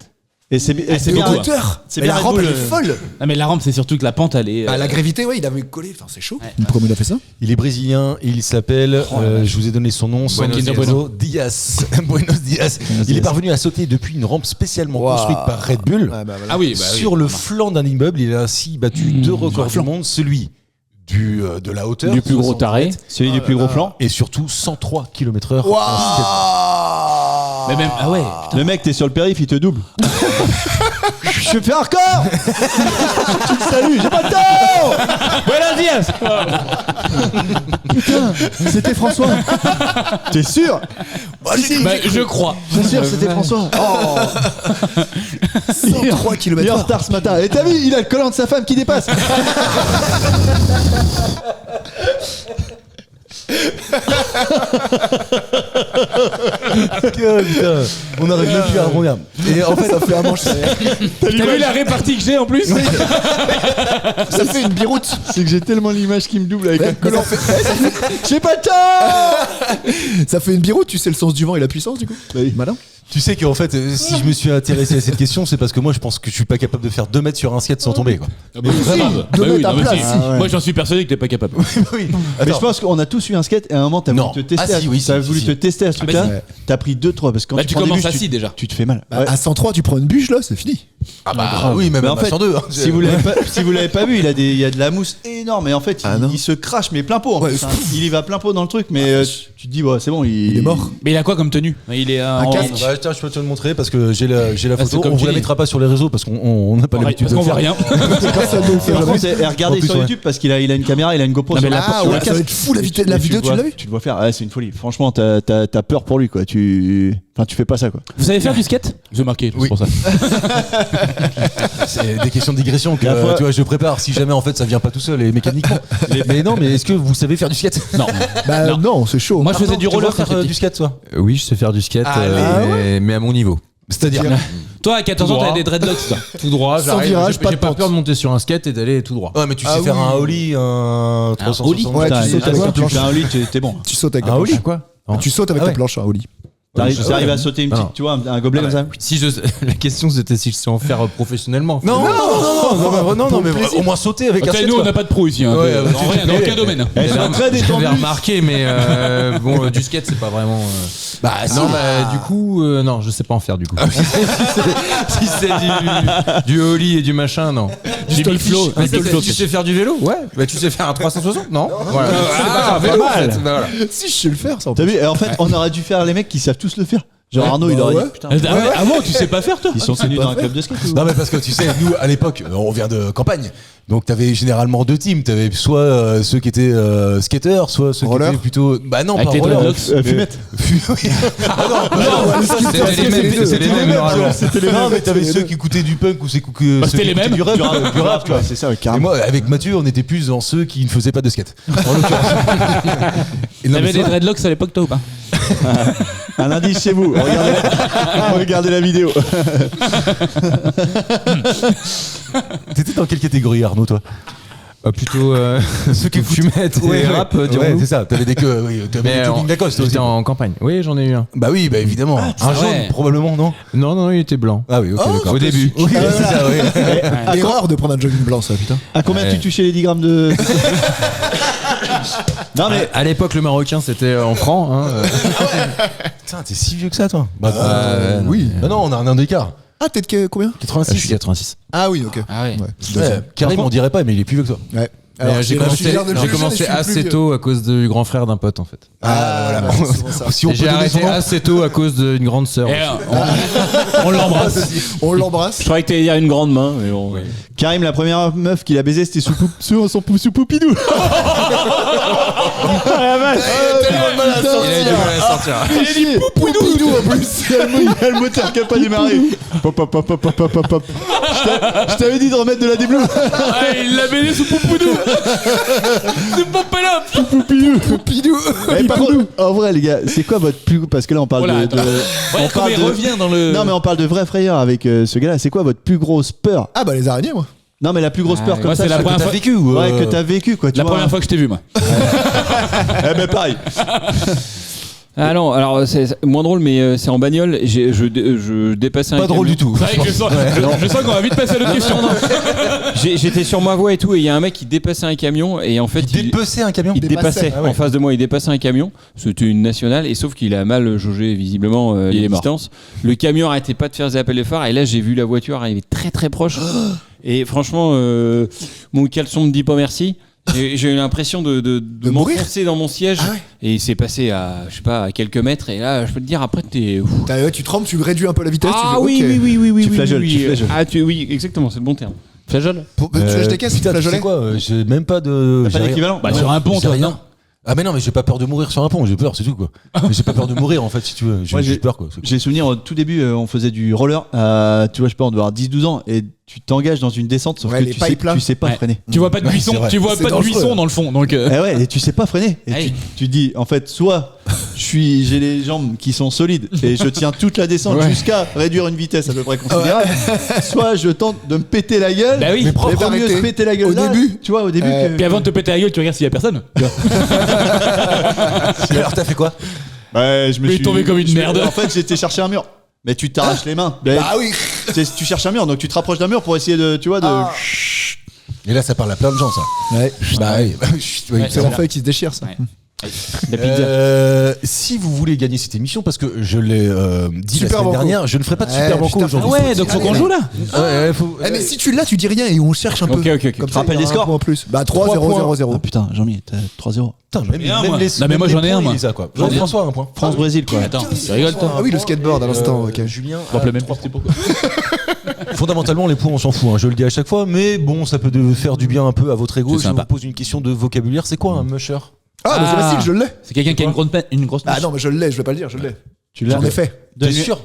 Et c'est c'est bien. beaucoup. Hauteur. C'est Mais bien la Red rampe Bull, elle est folle. Non, mais la rampe, c'est surtout que la pente, elle est. Ah, la gravité, ouais, il avait collé. Enfin, c'est chaud. Pourquoi il a fait ça? Il est brésilien et il s'appelle, je vous ai donné son nom, Sandro Diaz. Buenos Diaz. Il est parvenu à sauter depuis une rampe spécialement Wow. construite par Red Bull. Ah bah voilà. Ah oui, Sur le flanc d'un immeuble, il a ainsi battu 2 records du monde, celui de la hauteur, Du plus gros 60 taré. mètres, Celui du plus gros plan. et surtout 103 km/h. Waouh. Mais même. Ah ouais. Le mec, t'es sur le périph', il te double. Je fais un record. Tu le salues, j'ai pas de temps. Buenos dias. Putain, c'était François. T'es sûr? Bah, je crois. Je suis sûr, c'était François. Oh. 103 Il est en km/h. retard ce matin. Et t'as vu, il a le collant de sa femme qui dépasse. Putain, on n'arrive même plus à rebondir. Et en fait, Ça fait un manche. T'as vu la répartie que j'ai en plus? Ça fait une biroute. C'est que j'ai tellement l'image qui me double avec un Ouais, collant. ça fait- J'ai pas de temps. Ça fait une biroute, tu sais le sens du vent et la puissance du coup. Bah oui. Malin. Tu sais qu'en fait, si je me suis intéressé à cette question, c'est parce que moi, je pense que je suis pas capable de faire 2 mètres sur un skate sans tomber, quoi. Mais vraiment. Deux Bah oui, mètres à non, mais plat, si. si. Moi, j'en suis persuadé que t'es pas capable. Oui. Mais je pense qu'on a tous eu un skate et à un moment t'as voulu Non. te tester. Ah, si, oui, t'as si, voulu si. te tester à ce truc-là. si. T'as pris 2-3 parce que quand Bah, tu tu prends des commences bûches, assis déjà. tu te fais mal. À 103, tu prends une bûche là, c'est fini. Ah bah oui, même Mais à en fait, 102. hein. si vous l'avez pas vu, il y a de la mousse énorme et en fait il se crache mais plein pot. En Ouais, plus, hein. Il y va plein pot dans le truc, mais tu te dis ouais, c'est bon, Il est mort. Mais il a quoi comme tenue? Il est Un en casque. Bah, tiens, je peux te le montrer parce que j'ai la c'est photo. comme On tu vous la dis. mettra pas sur les réseaux parce qu'on n'a pas l'habitude Parce de qu'on le voit faire. rien. Personne ne le fait Par jamais. contre, regardez En plus, sur ouais. YouTube parce qu'il a une caméra, il a une GoPro Non, sur mais la là, porte. Ah ouais, ça va être fou la vidéo, tu l'as vu? Tu le vois faire, ouais, c'est une folie. Franchement, t'as peur pour lui quoi. Tu fais pas ça quoi. Vous savez faire du skate? J'ai marqué, c'est pour ça. C'est des questions de digression que La fois- tu vois, je prépare si jamais en fait ça vient pas tout seul et mécaniquement. Mais non, mais est-ce que vous savez faire du skate? Non. Bah non, c'est chaud. Moi, je faisais Arnaud, du tu roller vois faire quand j'étais du skate, toi. Oui, je sais faire du skate, Allez. mais à mon niveau. C'est-à-dire Toi, à 14 ans, Tout t'avais droit. des dreadlocks, toi. Tout droit, Sans j'arrive. virage, J'ai pas de pas pente. peur de monter sur un skate et d'aller tout droit. Ouais, mais tu sais Ah faire oui. un ollie, un 360. ollie Ouais, tu Putain, sautes avec quand la tu planche. fais un lit, t'es bon. Tu sautes avec la Ah, planche. Oli. Quoi Tu sautes avec Ah ta ouais. planche, un Oli. T'arrives à sauter une Non. petite, tu vois, un gobelet comme ça. Si la question c'était si je sais en faire professionnellement. Non, non, mais au moins sauter avec un Ok, skate. nous, on quoi. n'a pas de pro ici. Hein. Ouais, Dans rien, dans aucun domaine. Elles sont très détendues. J'avais remarqué, mais bon, du skate c'est pas vraiment. Bah, Non, bah, du coup, non, je sais pas en faire du coup. si c'est du ollie et du machin, non. Du biflo. Mais tu sais faire du vélo? Ouais. Bah, tu sais faire un 360? Non. Voilà. C'est pas grave, vélo, en fait. Bah, voilà. Si, je sais le faire, ça. en T'as plus. vu, et en fait, on aurait dû faire les mecs qui savent tous le faire. Genre Arnaud, il Bah aurait ouais. dit putain. Ah bon, tu sais pas faire, toi? Ils sont tenus dans un club de skate ou Non, mais parce que tu sais, nous à l'époque, on vient de campagne. Donc t'avais généralement 2 teams. T'avais soit ceux qui étaient skateurs, soit ceux Roller. qui étaient plutôt. Bah non, Avec pas les roller. dreadlocks. Fumette. Oui. C'était les mêmes, c'était les mêmes. Non, mais t'avais ceux qui écoutaient du punk ou ceux qui Bah, ceux c'était qui les écoutaient mêmes. du rap, du rap, tu vois. C'est ça, Et carrément. moi, avec Mathieu, on était plus dans ceux qui ne faisaient pas de skate. En l'occurrence. Et non, mais T'avais c'est des vrai. dreadlocks à l'époque, toi ou pas? Un indice chez vous. Regardez la vidéo. T'étais dans quelle catégorie, Arnaud, toi? Plutôt ceux qui fumette et rap, Ouais, dirons-nous. c'est ça. T'avais des queues. Oui, t'avais Mais des jogging Lacoste aussi. j'étais en campagne. Oui, j'en ai eu un. Bah oui, bah évidemment. Un jaune, ouais. probablement, non? Non, il était blanc. Ah oui, ok, d'accord. Au début. Oui, c'est ça, oui. Erreur de prendre un jogging blanc, ça, putain. À combien tu touchais les 10 grammes de. Non mais. À l'époque, le marocain, c'était en francs. Hein. Putain, t'es si vieux que ça, toi? Bah, oui. Bah non, on a un an d'écart. Ah, t'es de combien? 86. Je suis 86. Ah oui, ok. Ah ouais. Ouais, Karim, on dirait pas, mais il est plus vieux que toi. Ouais. Mais Alors, j'ai je commencé, suis l'air de le j'ai juger, commencé je suis plus assez vieux. tôt à cause du grand frère d'un pote en fait. Ah, voilà, c'est souvent ça. Si on Et peut j'ai donner son arrêté nom. assez tôt à cause d'une grande sœur. Et, on l'embrasse. On l'embrasse. Je croyais que t'allais dire une grande main, mais bon. Karim, la première meuf qu'il a baisé, c'était sous son Poupidou. Ah la vache. Il a du mal à sortir. Il a dit Poupidou en plus. Il y a le moteur qui a pas démarré. Pop, pop, pop, pop, pop, pop, pop. Je t'avais dit de remettre de la débleu. Ah, il l'a baisé sous Poupoudou. C'est pas là. Poupidou. Eh, par contre, en vrai, les gars, c'est quoi votre plus. Parce que là, on parle Voilà, de. attends. On Ouais, comme parle il de- revient dans le. Non, mais on parle de vraie frayeur avec ce gars-là. C'est quoi votre plus grosse peur? Ah bah les araignées, moi. Non, mais la plus grosse peur ouais. comme Moi, ça, c'est la que première t'as fois- vécu ou ouais, que t'as vécu quoi. Tu La vois, première fois que je t'ai vu, moi. Eh ben pareil. Ah non, alors c'est moins drôle, mais c'est en bagnole. Je dépassais un Pas drôle camion. du tout. C'est vrai que je sens qu'on va vite passer à l'autre question. J'étais sur ma voie et tout, et il y a un mec qui dépassait un camion, et en fait Il dépeçait un camion. il dépassait Ah ouais. en face de moi, il dépassait un camion. C'était une nationale, et sauf qu'il a mal jaugé visiblement les distances. Le camion arrêtait pas de faire zapper les phares, et là j'ai vu la voiture arriver très très proche. Et franchement, mon caleçon me dit pas merci. J'ai eu l'impression de mourir. m'enfoncer dans mon siège, Ah ouais. et il s'est passé à je sais pas à quelques mètres. Et là, je peux te dire après t'es. Ouais, tu trembles, tu réduis un peu la vitesse. Ah tu oui, fais, ok. oui, Tu flageoles, oui. tu flageoles. Ah oui, exactement, c'est le bon terme. Flageole. Tu lâches des caisses, tu Putain, tu sais flageolais. quoi? J'ai même pas de. T'as j'ai pas rien. d'équivalent? Bah, sur un pont, J'ai toi, rien. non. Ah mais non, mais j'ai pas peur de mourir sur un pont, j'ai peur, c'est tout quoi. Mais j'ai pas peur de mourir en fait, si tu veux. J'ai Moi, juste peur quoi. J'ai souvenir au tout début, on faisait du roller. Tu vois, je sais pas, on doit avoir 10-12 ans et tu t'engages dans une descente, sauf Ouais, que les tu sais, pipes là. tu sais pas Ouais. freiner. Tu vois pas de Ouais, buisson, c'est vrai. tu vois C'est pas de dangereux. buisson dans le fond. Donc. Eh ouais, et tu sais pas freiner. Et Hey. tu dis, en fait, soit j'ai les jambes qui sont solides et je tiens toute la descente Ouais. jusqu'à réduire une vitesse à peu près considérable, soit je tente de me péter la gueule. Bah oui. Mais propre, vaut mieux arrêtez. se péter la gueule Au là, début. tu vois, au début. Puis avant de te péter la gueule, tu regardes s'il y a personne. Alors t'as fait quoi? Ouais, je me Il est suis tombé comme une merde. En fait, j'étais chercher un mur. Mais tu t'arraches les mains. Bah oui. Tu cherches un mur, donc tu te rapproches d'un mur pour essayer de, tu vois, de. Et là, ça parle à plein de gens, ça. Ouais. Bah oui. C'est l'enfeuille qui se déchire, ça. Ouais. La pizza. Si vous voulez gagner cette émission, parce que je l'ai dit Super la semaine banco. dernière, je ne ferai pas de super banco putain, aujourd'hui. Ah ouais, donc faut qu'on joue là. Mais si tu l'as, tu dis rien et on cherche un peu. Ok. Comme ça, Rappelle il y les aura un scores. point en plus. Bah 3-0, 0-0. Ah putain, Jean-Mi, t'as 3-0. Putain, même un, les moi. les Non, mais moi, j'en ai points, un, moi. il les a, quoi. Jean-François, un point. France-Brésil, quoi. Attends, tu rigoles toi? Ah oui, le skateboard à l'instant. Ok. Julien. On rappelle même pas c'était pourquoi. Fondamentalement, les points, on s'en fout. Hein, je le dis à chaque fois, mais bon, ça peut faire du bien un peu à votre ego. C'est Je vous sympa. pose une question de vocabulaire. C'est quoi un musher? Ah, bah c'est facile, je l'ai. C'est quelqu'un qui a une grosse Ah non, mais je l'ai, je vais pas le dire, je l'ai. Tu l'as. J'en ai fait. T'es sûr?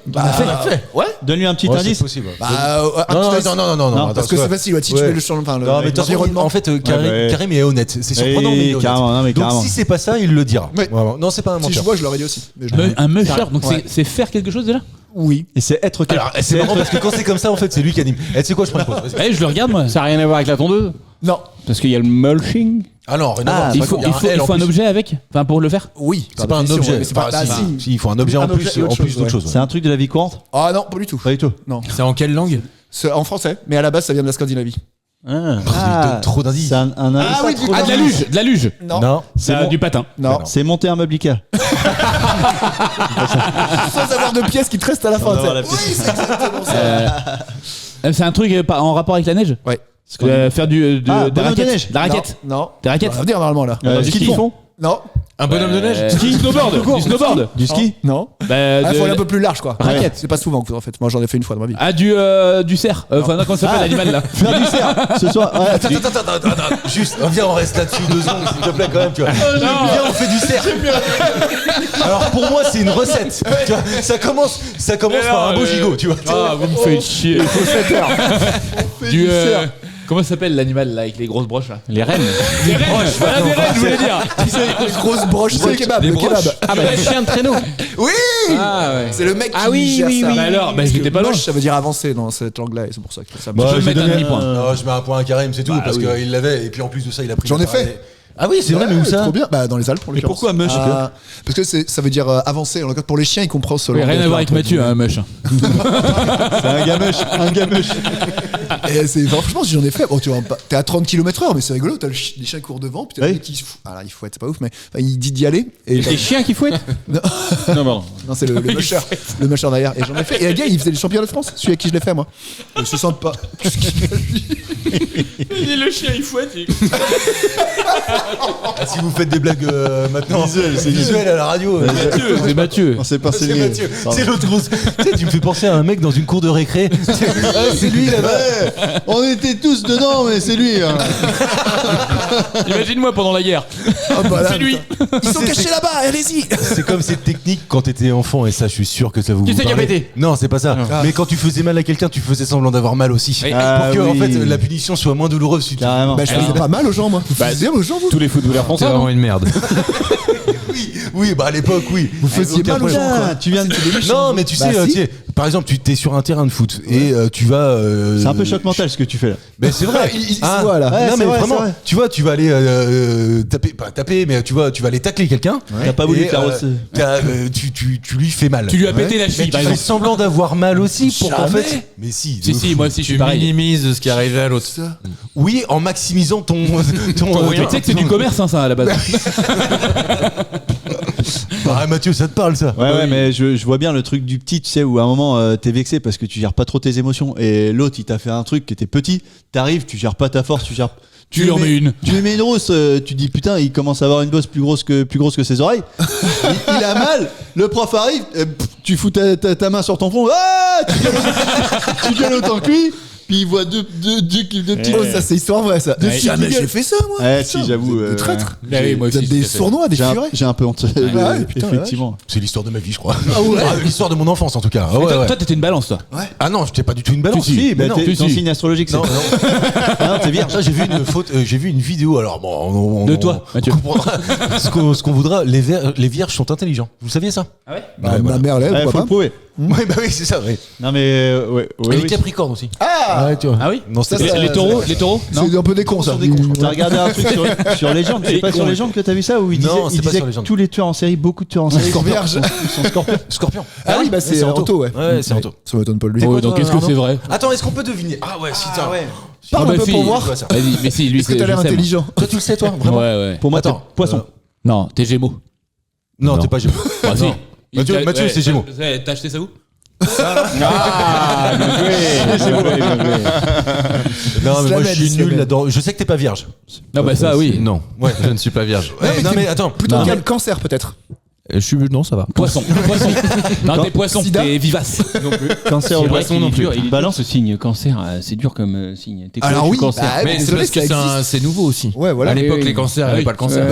Ouais. Donne-lui un petit Ouais, indice. c'est possible. Bah, non, parce que c'est facile, ouais, si tu mets le champ, enfin, Non, mais de toute façon, l'environnement. en fait, Karim est honnête. C'est surprenant, mais il est honnête. Carrément, non, mais Donc carrément. si c'est pas ça, il le dira. Ouais. Vraiment. Non, c'est pas un Si menteur. je vois, je l'aurais dit aussi. Mais je l'ai. Un musher, donc Ouais. c'est faire quelque chose déjà? Oui. Et c'est être Alors, c'est marrant parce que quand c'est comme ça, en fait, c'est lui qui anime. Et tu sais quoi, je prends une pause. Vas-y. Eh, je le regarde moi. Ça n'a rien à voir avec la tondeuse. Non. Parce qu'il y a le mulching. Alors, rien à Ah, voir. Il C'est faut, pas qu'il y il a faut, L il en faut un plus. objet avec, enfin pour le faire. Oui. C'est pas un définition, objet. mais c'est pas. Bah, Ah, si. si, il faut un objet en Un plus, objet et autre en plus chose, d'autre ouais. chose. C'est un truc de la vie courante? Ah non, pas du tout. Pas du tout. Non. C'est en quelle langue? C'est en français, mais à la base, ça vient de la Scandinavie. Il donne trop d'indices. C'est un indice. Ah oui, Ah, de la luge. Non. Non. C'est du patin. Non. C'est monter un meuble Ikea. Sans avoir de pièces qui te restent à la fin. Sans avoir tu sais. Oui, c'est exactement ça. C'est un truc en rapport avec la neige. Ouais. Faire des bonhomme de raquettes. neige. La raquette. Non. Des raquettes. Ça va venir normalement là. Du ski ski. de fond. Non. Un bonhomme de neige? Du snowboard. Du snowboard. Du ski. Non. Bah, Il faut aller un de- peu plus large quoi. Raquette. C'est pas souvent en fait. Moi j'en ai fait une fois dans ma vie. Ah, du cerf. Enfin, non, comment ça s'appelle l'animal là? Faire du cerf. Ce soir. Ouais. Attends. Juste, viens, on reste là-dessus 2 secondes, s'il te plaît, quand même, tu vois. Viens, on fait du cerf. Alors, pour moi, c'est une recette. Tu vois, ça commence par un beau gigot, tu vois. Ah, vous me faites chier. Il faut 7 heures. Du comment ça s'appelle l'animal là avec les grosses broches là? Les rennes. Des rennes. Voilà, des rennes, je voulais dire. Grosse broche, c'est le kebab. Le kebab. Ah bah le chien de traîneau. Oui. Ah ouais. C'est le mec qui Ah oui, gère oui, ça. oui. Bah alors, bah Parce j'étais que pas loin. moche, ça veut dire avancer dans cette langue-là et c'est pour ça que ça me. je vais j'ai mettre un donné demi-point. Non, je mets un point à Karim, c'est tout, Bah parce oui. qu'il l'avait, et puis en plus de ça, il a pris. J'en ai le parallèle. fait. Ah oui, c'est vrai, mais où ça? Trop bien. Bah dans les Alpes pour le pourquoi mush Parce que ça veut dire avancer. En tout cas pour les chiens, ils comprennent ce Oui, rien à voir avec langage-là, Mathieu, hein, mush. C'est un gamush. Un gamush. Et c'est franchement si j'en ai fait. Bon, tu vois, t'es à 30 km/h, mais c'est rigolo. T'as les chiens qui courent devant, puis t'as Oui. le mec qui alors il fouette, c'est pas ouf, mais enfin, il dit d'y aller. Et Les chiens qui fouettent. Non. Non pardon. non, c'est le musher, le musher derrière. Et j'en ai fait. Et le gars, il faisait les championnats de France. Celui à qui je l'ai fait moi. Il se sent pas. Le chien il fouette. Ah, si vous faites des blagues maintenant, c'est visuel à la radio. C'est Mathieu. On sait pas C'est lui. Mathieu, c'est l'autre grosse. Tu sais, tu me fais penser à un mec dans une cour de récré. C'est lui là-bas. Ouais, on était tous dedans, mais c'est lui. Hein. Imagine-moi pendant la guerre. Ah, bah là, C'est lui. putain. Ils sont cachés là-bas. Allez-y. C'est comme cette technique quand t'étais enfant, et ça, je suis sûr que ça vous. Qui c'est qui a parlait. pété? Non, c'est pas ça. Mais quand tu faisais mal à quelqu'un, tu faisais semblant d'avoir mal aussi. Ah, Pour que, en oui. fait, la punition soit moins douloureuse. Si tu- Carrément. Bah je faisais pas mal aux gens moi. Vous faisiez mal aux gens vous. Tous les footballeurs font C'est ça. vraiment une merde. Oui, bah à l'époque, oui. Vous faisiez mal aux gens. Putain, tu viens de. Non, mais tu sais, Bah, si. tu sais, par exemple, tu t'es sur un terrain de foot et tu vas. C'est un peu choc mental ce que tu fais là. Mais c'est vrai. Il se voit là. Ouais, non c'est mais vrai, vraiment, c'est vrai. tu vois, tu vas aller taper, pas taper, mais tu vas aller tacler quelqu'un. T'as pas voulu Et, faire autre. tu lui fais mal. Tu lui as pété la Mais cheville tu par fais exemple. semblant d'avoir mal aussi pour qu'en Jamais. fait. Mais si. Si, de si, fou. moi aussi je suis Tu pareil. minimises ce qui arrivait à l'autre. Oui, en maximisant ton. Mais tu sais que c'est du commerce hein, ça à la base. Ah Mathieu, ça te parle ça? Ouais, mais je vois bien le truc du petit, tu sais, où à un moment t'es vexé parce que tu gères pas trop tes émotions et l'autre il t'a fait un truc qui était petit, t'arrives, tu gères pas ta force, Tu lui en mets une. Tu lui mets une rousse, tu dis putain, il commence à avoir une bosse plus grosse que ses oreilles. il a mal, le prof arrive, tu fous ta main sur ton front, ah, tu gueules autant que lui. Puis il voit deux petits. Oh, ça c'est histoire vraie ça. Ouais. Jamais j'ai fait ça moi. Ouais, Putain, si, j'avoue. Des traîtres. Bah oui, moi Vous aussi. êtes des j'ai fait. sournois, des furets. J'ai un peu honte. ouais, putain, Effectivement. C'est l'histoire de ma vie, je crois. Ah ouais. L'histoire de mon enfance en tout cas. Ah, Mais ouais, ouais. toi t'étais une balance toi. Ah non, j'étais pas du tout une balance. Si, bah, non, t'es si, ton si. signe astrologique, c'est. Non, non. Ah non, t'es vierge. Ça, j'ai vu une vidéo. Alors bon, De toi, Mathieu. on comprendra ce qu'on voudra. Les vierges sont intelligents. Vous saviez ça? Bah, ma mère l'est, Ouais, faut pourquoi le pas. prouver. Oui, bah oui, c'est ça. Oui. Non mais ouais, Et les Capricornes aussi. Ah Ouais, tu vois. Ah oui. Non, Ça, c'est ça- Les taureaux, non. C'est un peu des cons, ça. T'as regardé un truc sur Legend, c'est pas sur Legend que t'as vu ça où il disait, Non, c'est il pas disait sur que Legend. tous les tueurs en série, beaucoup de tueurs en série Sont vierges. sont scorpions. Scorpion. Ah oui, bah c'est Anto, ouais. Ouais, c'est Anto. Ça m'étonne pas de lui. Oh, donc est-ce que c'est vrai? Attends, est-ce qu'on peut deviner? Ah ouais, si, tiens. Parle Ah un bah peu si. pour voir. Vas-y, mais si, lui, Est-ce que c'est t'as l'air je sais, moi. intelligent? Toi, tu le sais, toi? Vraiment? Ouais, ouais. Pour moi, Attends, t'es poisson. Non, t'es Gémeaux. Non, t'es pas Gémeaux. Ah si. Non. Mathieu, c'est Gémeaux. T'as acheté ça où? Ah, bien joué. Non, mais moi, je suis se nul l'amène. là-dedans. Je sais que t'es pas vierge. Non, bah ça, oui. Non, Ouais. je ne suis pas vierge. Non, mais attends. Plutôt quel cancer, peut-être? Je suis non, ça va. Poisson. Non, t'es poisson, Sida. t'es vivace. Cancer au C'est vrai poisson qu'il non est plus. dur, il est Balance. dur, ce signe cancer, c'est dur comme signe. T'es quoi, Alors je suis oui, cancer. bah, Mais vous c'est savez parce que ça existe. c'est nouveau aussi. Ouais, voilà. À l'époque, oui. les cancers, il n'y Ah avait oui. pas le cancer.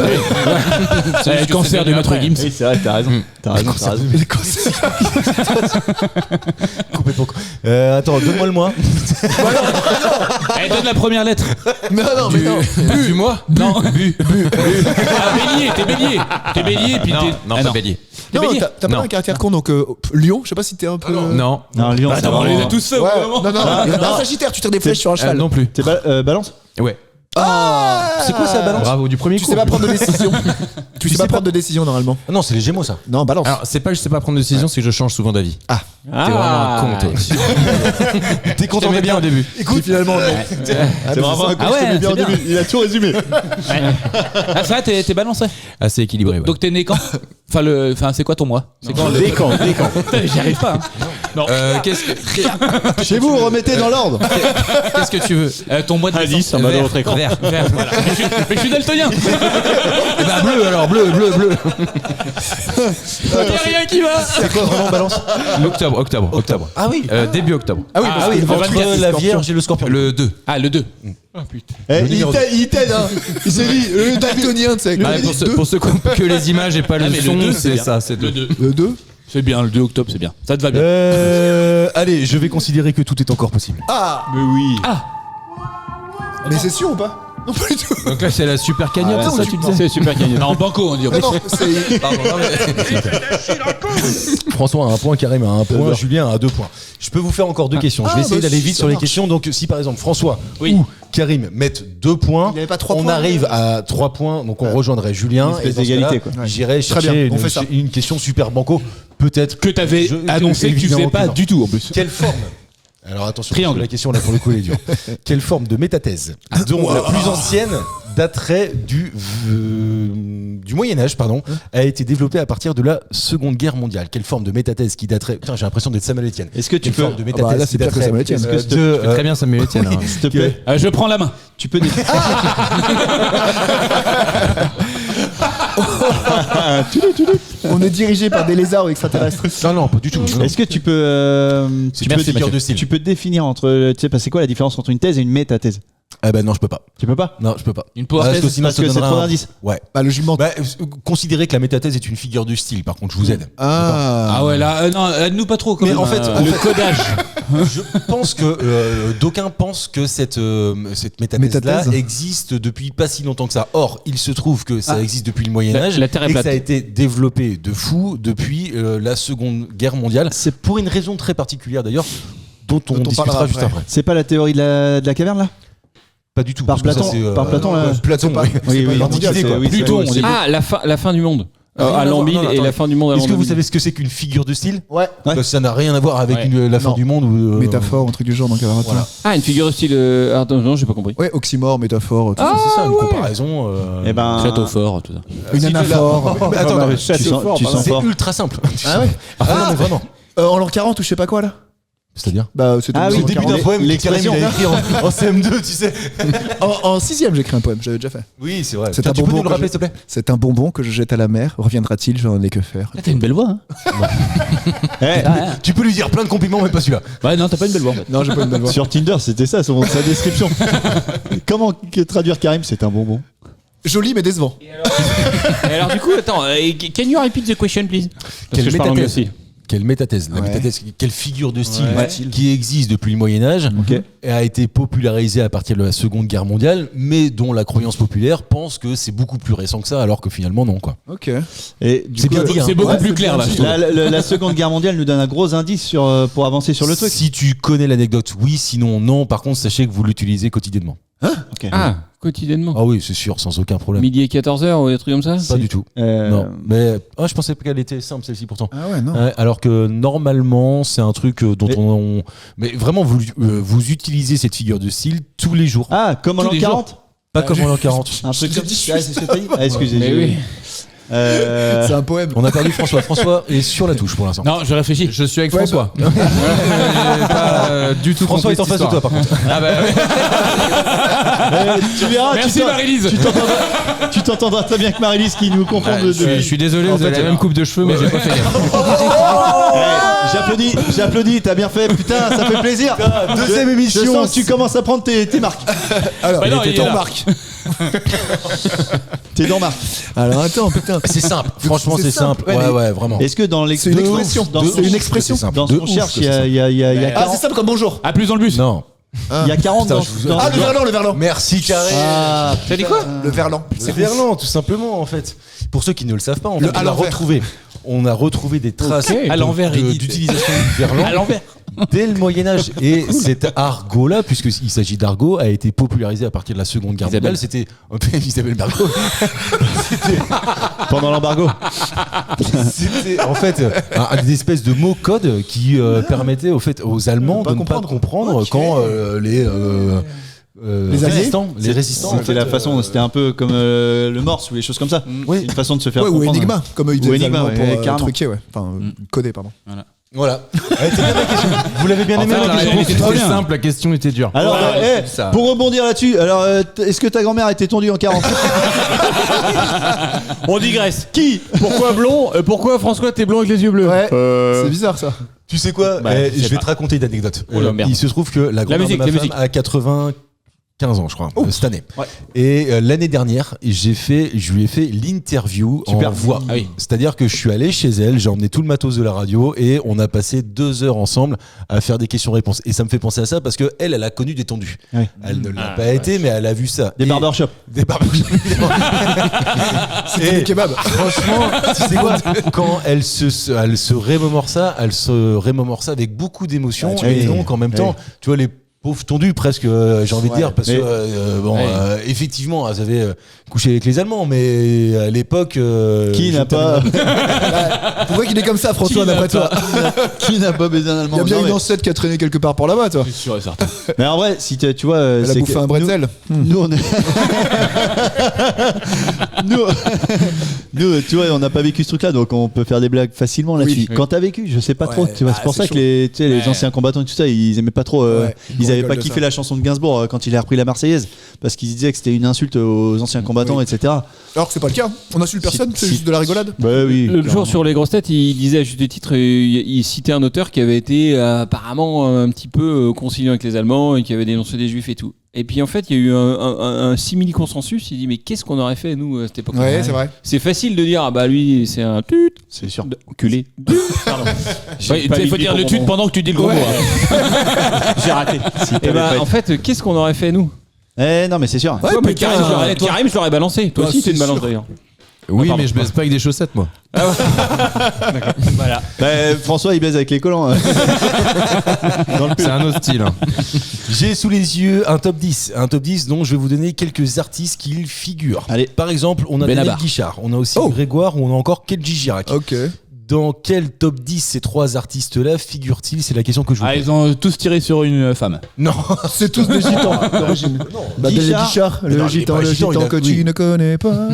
Le cancer de Maître Gims. Oui, c'est vrai, t'as raison. T'as raison, t'as raison. Les cancers. Complètement con. Attends, donne-moi le mois. Allez, donne la première lettre. Non, non, mais non. Du mois Non. Ah, bélier, t'es bélier. T'es bélier, puis t'es. Non, Ah, pas bélier. Non, bélier t'as pas Non. un caractère con, donc Lion, je sais pas si t'es un peu. Non. Non, Lyon, c'est on les a vraiment- tous faits au Ouais. bout d'un moment. Non, non, Sagittaire, tu tires des flèches sur un cheval. Non plus. T'es balance. Ouais. C'est quoi ça, balance? Bravo, du premier Tu coup. sais pas prendre de décision. Tu sais pas prendre de décision normalement. Ah non, c'est les Gémeaux, ça. Non, balance. Alors, c'est pas que je sais pas prendre de décision, c'est que je change souvent d'avis. Ah, T'es vraiment un con, toi. T'es content T'aimais bien au début. Écoute, finalement, non. C'est vraiment un Ah con, je ouais, t'aimais bien au c'est bien. début. Il a tout résumé. Ah, c'est vrai, t'es balancé. Assez équilibré, ouais. Donc t'es né quand? Enfin, c'est quoi ton mois? C'est quand le. Décant. Putain, j'y arrive pas. Hein. Chez vous, remettez dans l'ordre. Qu'est-ce que tu veux Ton mois de naissance. en bas de votre écran. Vert. Voilà. Mais je suis daltonien. Eh ben, bleu alors, bleu. Y a rien qui va. C'est quoi vraiment balance? Octobre. Ah oui. Début octobre. Ah oui, Ah parce oui, que le entre 24, la La Vierge et le Scorpion. Le 2. Ah, le 2. Il t'aide, hein. Il s'est dit, le daltonien, tu sais. Ah, pour ceux qui ont que les images et pas le Ah, mais son, le 2, c'est bien. ça, c'est Le 2. 2. Le 2. C'est bien, le 2 octobre, c'est bien. Ça te va bien. Allez, je vais considérer que tout est encore possible. Ah, Mais oui. mais c'est sûr ou pas? Non, pas du tout. Donc là, c'est la super cagnotte, Ah, c'est ça non, tu tu- disais C'est super cagnon. Non, banco, on dit. Non, non, c'est. Pardon, non, mais- François a un point, Karim a un point, Julien a 2 points. Je peux vous faire encore 2 questions. Je vais Ah, essayer bah, d'aller si, vite ça sur les marche. questions. Donc, si par exemple François Oui. ou Karim mettent 2 points, Il avait pas 3 on points, arrive à 3 points. Donc, on rejoindrait Julien. Une espèce Et dans ce d'égalité, cas-là, quoi. J'irai Très chercher bien, on fait ça. une question super banco. Peut-être Que t'avais annoncé que tu faisais évidemment pas non. du tout en plus. Quelle forme Alors attention, Triangle. la question là pour le coup elle est dure. Quelle forme de métathèse, dont la plus ancienne daterait du Moyen-Âge, a été développée à partir de la Seconde Guerre mondiale? Quelle forme de métathèse qui daterait... Putain, j'ai l'impression d'être Samuel Etienne. Est-ce que tu Quelle peux. forme de bah, métathèse là, qui c'est pire que daterait Samuel Etienne. de, Très bien, Samuel Etienne. hein. S'il te plaît, Je prends la main. tu peux. On est dirigé par des lézards ou extraterrestres. Non, pas du tout. non. Est-ce que tu peux. C'est une figure de style. Tu peux définir entre. Tu sais pas, c'est quoi la différence entre une thèse et une métathèse? Ah bah non, je peux pas. Tu peux pas? Non, je peux pas. Une power Parce thèse, que sinon, parce ça que c'est donnera trop un- d'indices. Ouais. Bah, le jument. Bah, considérez que la métathèse est une figure de style. Par contre, je vous aide. Ah ouais, là, non, aide-nous pas trop quand Mais même. en fait, le codage. Je pense que d'aucuns pensent que cette métathèse-là Métathèse. existe depuis pas si longtemps que ça. Or, il se trouve que ça existe depuis le Moyen-Âge La Terre est et que plate. ça a été développé de fou depuis la Seconde Guerre mondiale. C'est pour une raison très particulière d'ailleurs, dont on discutera parlera juste après. après. C'est pas la théorie de la caverne là? Pas du tout. Par parce que Platon, ça, c'est, par Platon, là. Platon, C'est pas- oui. Oui, oui, l'Antiquité, c'est- quoi. oui, Pluton, c'est- on dit. Ah, la fin du monde. Rien à À voir. Lambile Non, et attends. la fin du monde à Est-ce que vous Lambile. savez ce que c'est qu'une figure de style? Ouais. Parce que ça n'a rien à voir avec Ouais. la fin Non. du monde ou Métaphore, un truc du genre dans Cabaret. Voilà. Ah, une figure de style. Attends, non, j'ai pas compris. Ouais, oxymore, métaphore, tout ça. C'est ça, une comparaison. Eh ben. Château fort, tout ça. Une anaphore. Mais attends, non, mais tu tu sens c'est fort. ultra simple. Ah ouais. Ah non, mais vraiment. En l'an 40 ou je sais pas quoi là. C'est-à-dire Bah, c'était Ah oui, en le début 40. d'un poème que Karim il a écrit en CM2, tu sais. En 6ème, j'ai écrit un poème, j'avais déjà fait. Oui, c'est vrai. C'est Tiens, un tu peux bonbon nous le que rappeler, je- s'il te plaît? C'est un bonbon que je jette à la mer. Reviendra-t-il? J'en ai que faire. T'as une belle voix, hein. Eh, Tu peux lui dire plein de compliments, mais pas celui-là. Ouais, non, t'as pas une belle voix en fait. Non, j'ai pas une belle voix. Sur Tinder, c'était ça sa description. Comment traduire Karim? C'est un bonbon. Joli mais décevant. Et alors, du coup, attends, can you repeat the question, please? Parce Quelle que je parle anglais métathèse aussi. Quelle métathèse. La Ouais. métathèse, quelle figure de style Ouais. qui existe depuis le Moyen-Âge et a été popularisée à partir de la Seconde Guerre mondiale, mais dont la croyance populaire pense que c'est beaucoup plus récent que ça, alors que finalement, non, quoi. Ok. Et du C'est coup, bien dit, hein. C'est beaucoup Ouais, plus c'est clair bien là. dit. je trouve. la Seconde Guerre mondiale nous donne un gros indice pour avancer sur le truc. Si tu connais l'anecdote, oui, sinon non. Par contre, sachez que vous l'utilisez quotidiennement. Ok. Ah, quotidiennement. Ah oui, c'est sûr, sans aucun problème. Midi et 14h ou des trucs comme ça Pas du tout. Euh, Non. Mais je pensais qu'elle était simple celle-ci pourtant. Ah ouais, non. Ouais, alors que normalement, c'est un truc dont Mais- Mais vraiment, vous utilisez cette figure de style tous les jours. Ah, comme en Tous l'an les 40 Pas comme en l'an 40. Un truc comme ça. C'est ce que t'as dit. Ah, excusez. Mais oui. C'est un poème. On a perdu François. François est sur la touche pour l'instant. Non, je réfléchis. Je suis avec Ouais, François. J'ai pas du tout François compris est en face de cette toi par contre. histoire. Ah bah ouais. Tu verras, Merci Marie-Lise. tu t'entendras très bien que Marie-Lise qui nous confond de. Je suis désolé, En vous avez fait, la même coupe de cheveux, mais j'ai pas fait gaffe. J'applaudis, t'as bien fait, putain, ça fait plaisir. Deuxième émission. Je sens que tu commences à prendre tes marques. Alors, Bah non, il il était est en là. marque. T'es dans marque. Alors attends, putain. C'est simple. Franchement, C'est c'est simple. simple. Ouais, vraiment. Est-ce que dans C'est une expression. C'est une expression. Dans ce qu'on cherche, il y a Ah, 40. c'est simple comme bonjour. À plus dans le bus. Non. Il y a 40 Putain, dans, je vous- dans- Ah, le verlan, le verlan. Merci Carré. Ah, T'as dit quoi Le verlan. C'est Verlan, tout simplement, en fait. Pour ceux qui ne le savent pas, en Le fait, à l'envers. on a retrouvé des traces Ok. À l'envers, d'utilisation du Verlan À l'envers. dès le Moyen-Âge. Et cet argot-là, puisqu'il s'agit d'argot, a été popularisé à partir de la Seconde Guerre Isabelle. mondiale. C'était Isabelle Bergot. pendant l'embargo. C'était en fait une espèce de mot code qui permettait aux Allemands Pas de ne pas comprendre. comprendre Ok. quand les Les alliés résistants, en C'était fait, la façon, c'était un peu comme le morse ou les choses comme ça. Oui. C'est une façon de se faire Ouais, ou comprendre. Enigma, comme ils Ou faisaient les Enigma, Allemands ouais, pour carrément. truquer, ouais. Enfin, coder, pardon. Voilà. Elle était bien la question. Vous l'avez bien En aimé fait, la la question réponse était Très très bien. simple, la question était dure. Alors, Ouais, c'est ça. pour rebondir là-dessus, alors est-ce que ta grand-mère était tondue en 40? On digresse. Qui? Pourquoi blond Pourquoi François t'es blond avec les yeux bleus Ouais, c'est bizarre ça. Tu sais quoi Bah, Je je sais vais pas. te raconter une anecdote. Oh là, merde. Il se trouve que la grand-mère musique, de ma la femme musique. a 95 ans, je crois, cette année. Ouais. Et l'année dernière, je lui ai fait l'interview en voix. Ah oui. C'est-à-dire que je suis allé chez elle, j'ai emmené tout le matos de la radio et on a passé 2 heures ensemble à faire des questions-réponses. Et ça me fait penser à ça parce que elle a connu des tondus. Ouais. Elle ne l'a pas été, mais elle a vu ça. Des Et- barbershops. Des barbershops. C'était Et des kebabs. franchement, tu sais quoi Quand elle se remémore ça, elle se remémore ça avec beaucoup d'émotion. Ouais, Et oui. donc, en même temps, tu vois, les pauvres tondus, presque, j'ai envie de dire, parce mais- que, bon, Ouais. effectivement, elles avaient couché avec les Allemands, mais à l'époque. Qui je n'a pas, Pourquoi qu'il est comme ça, François, Qui n'a d'après toi? qui n'a pas baisé un Il Allemand? y a bien Non, une mais- ancêtre qui a traîné quelque part pour là-bas, toi. C'est sûr et certain. Mais en vrai, si tu vois, Elle a c'est bouffé que un bretzel. nous, on est... nous, tu vois, on n'a pas vécu ce truc-là, donc on peut faire des blagues facilement là-dessus. Oui. Quand t'as vécu, je sais pas trop. Ouais. Tu vois, Ah, c'est pour c'est ça que chaud. les Ouais. anciens combattants et tout ça, ils aimaient pas trop. Ouais, ils on avaient rigole pas de kiffé ça. la chanson de Gainsbourg quand il a repris la Marseillaise, parce qu'ils disaient que c'était une insulte aux anciens combattants, Oui. etc. Alors que c'est pas le cas. On insulte personne, c'est juste de la rigolade. Bah oui. Le jour sur les grosses têtes, il disait à juste titre, il citait un auteur qui avait été apparemment un petit peu conciliant avec les Allemands et qui avait dénoncé des Juifs et tout. Et puis en fait, il y a eu un simili-consensus. Il dit mais qu'est-ce qu'on aurait fait nous à cette époque? Ouais, c'est vrai. C'est facile de dire ah bah lui c'est un tut, C'est sûr. enculé. Pardon. J'ai Il pas faut mis dire les le bons tut moments. pendant que tu dis le gros mot. hein. J'ai raté. Et bah en fait, qu'est-ce qu'on aurait fait nous? Eh non, mais c'est sûr. Ouais, Toi, mais putain, Karim, je l'aurais balancé. Toi Ah, aussi, t'es une c'est balance sûr. d'ailleurs. Oui, pardon. mais je baisse pas avec des chaussettes, moi. Voilà. Bah, François, il baise avec les collants. Dans le C'est un autre style. hein. J'ai sous les yeux un top 10. Un top 10 dont je vais vous donner quelques artistes qui y figurent. Allez. Par exemple, on a Benabar. Daniel Guichard, on a aussi Oh. Grégoire, ou on a encore Kenji Girac. Ok. Dans quel top 10 ces 3 artistes-là figurent-ils? C'est la question que je vous Ah, pose. ils ont tous tiré sur une femme. Non, C'est tous des gitans d'origine. Bah, Daniel Guichard, Mais non, le il est gitan, pas le gitan, gitan il a- que oui. tu ne connais pas.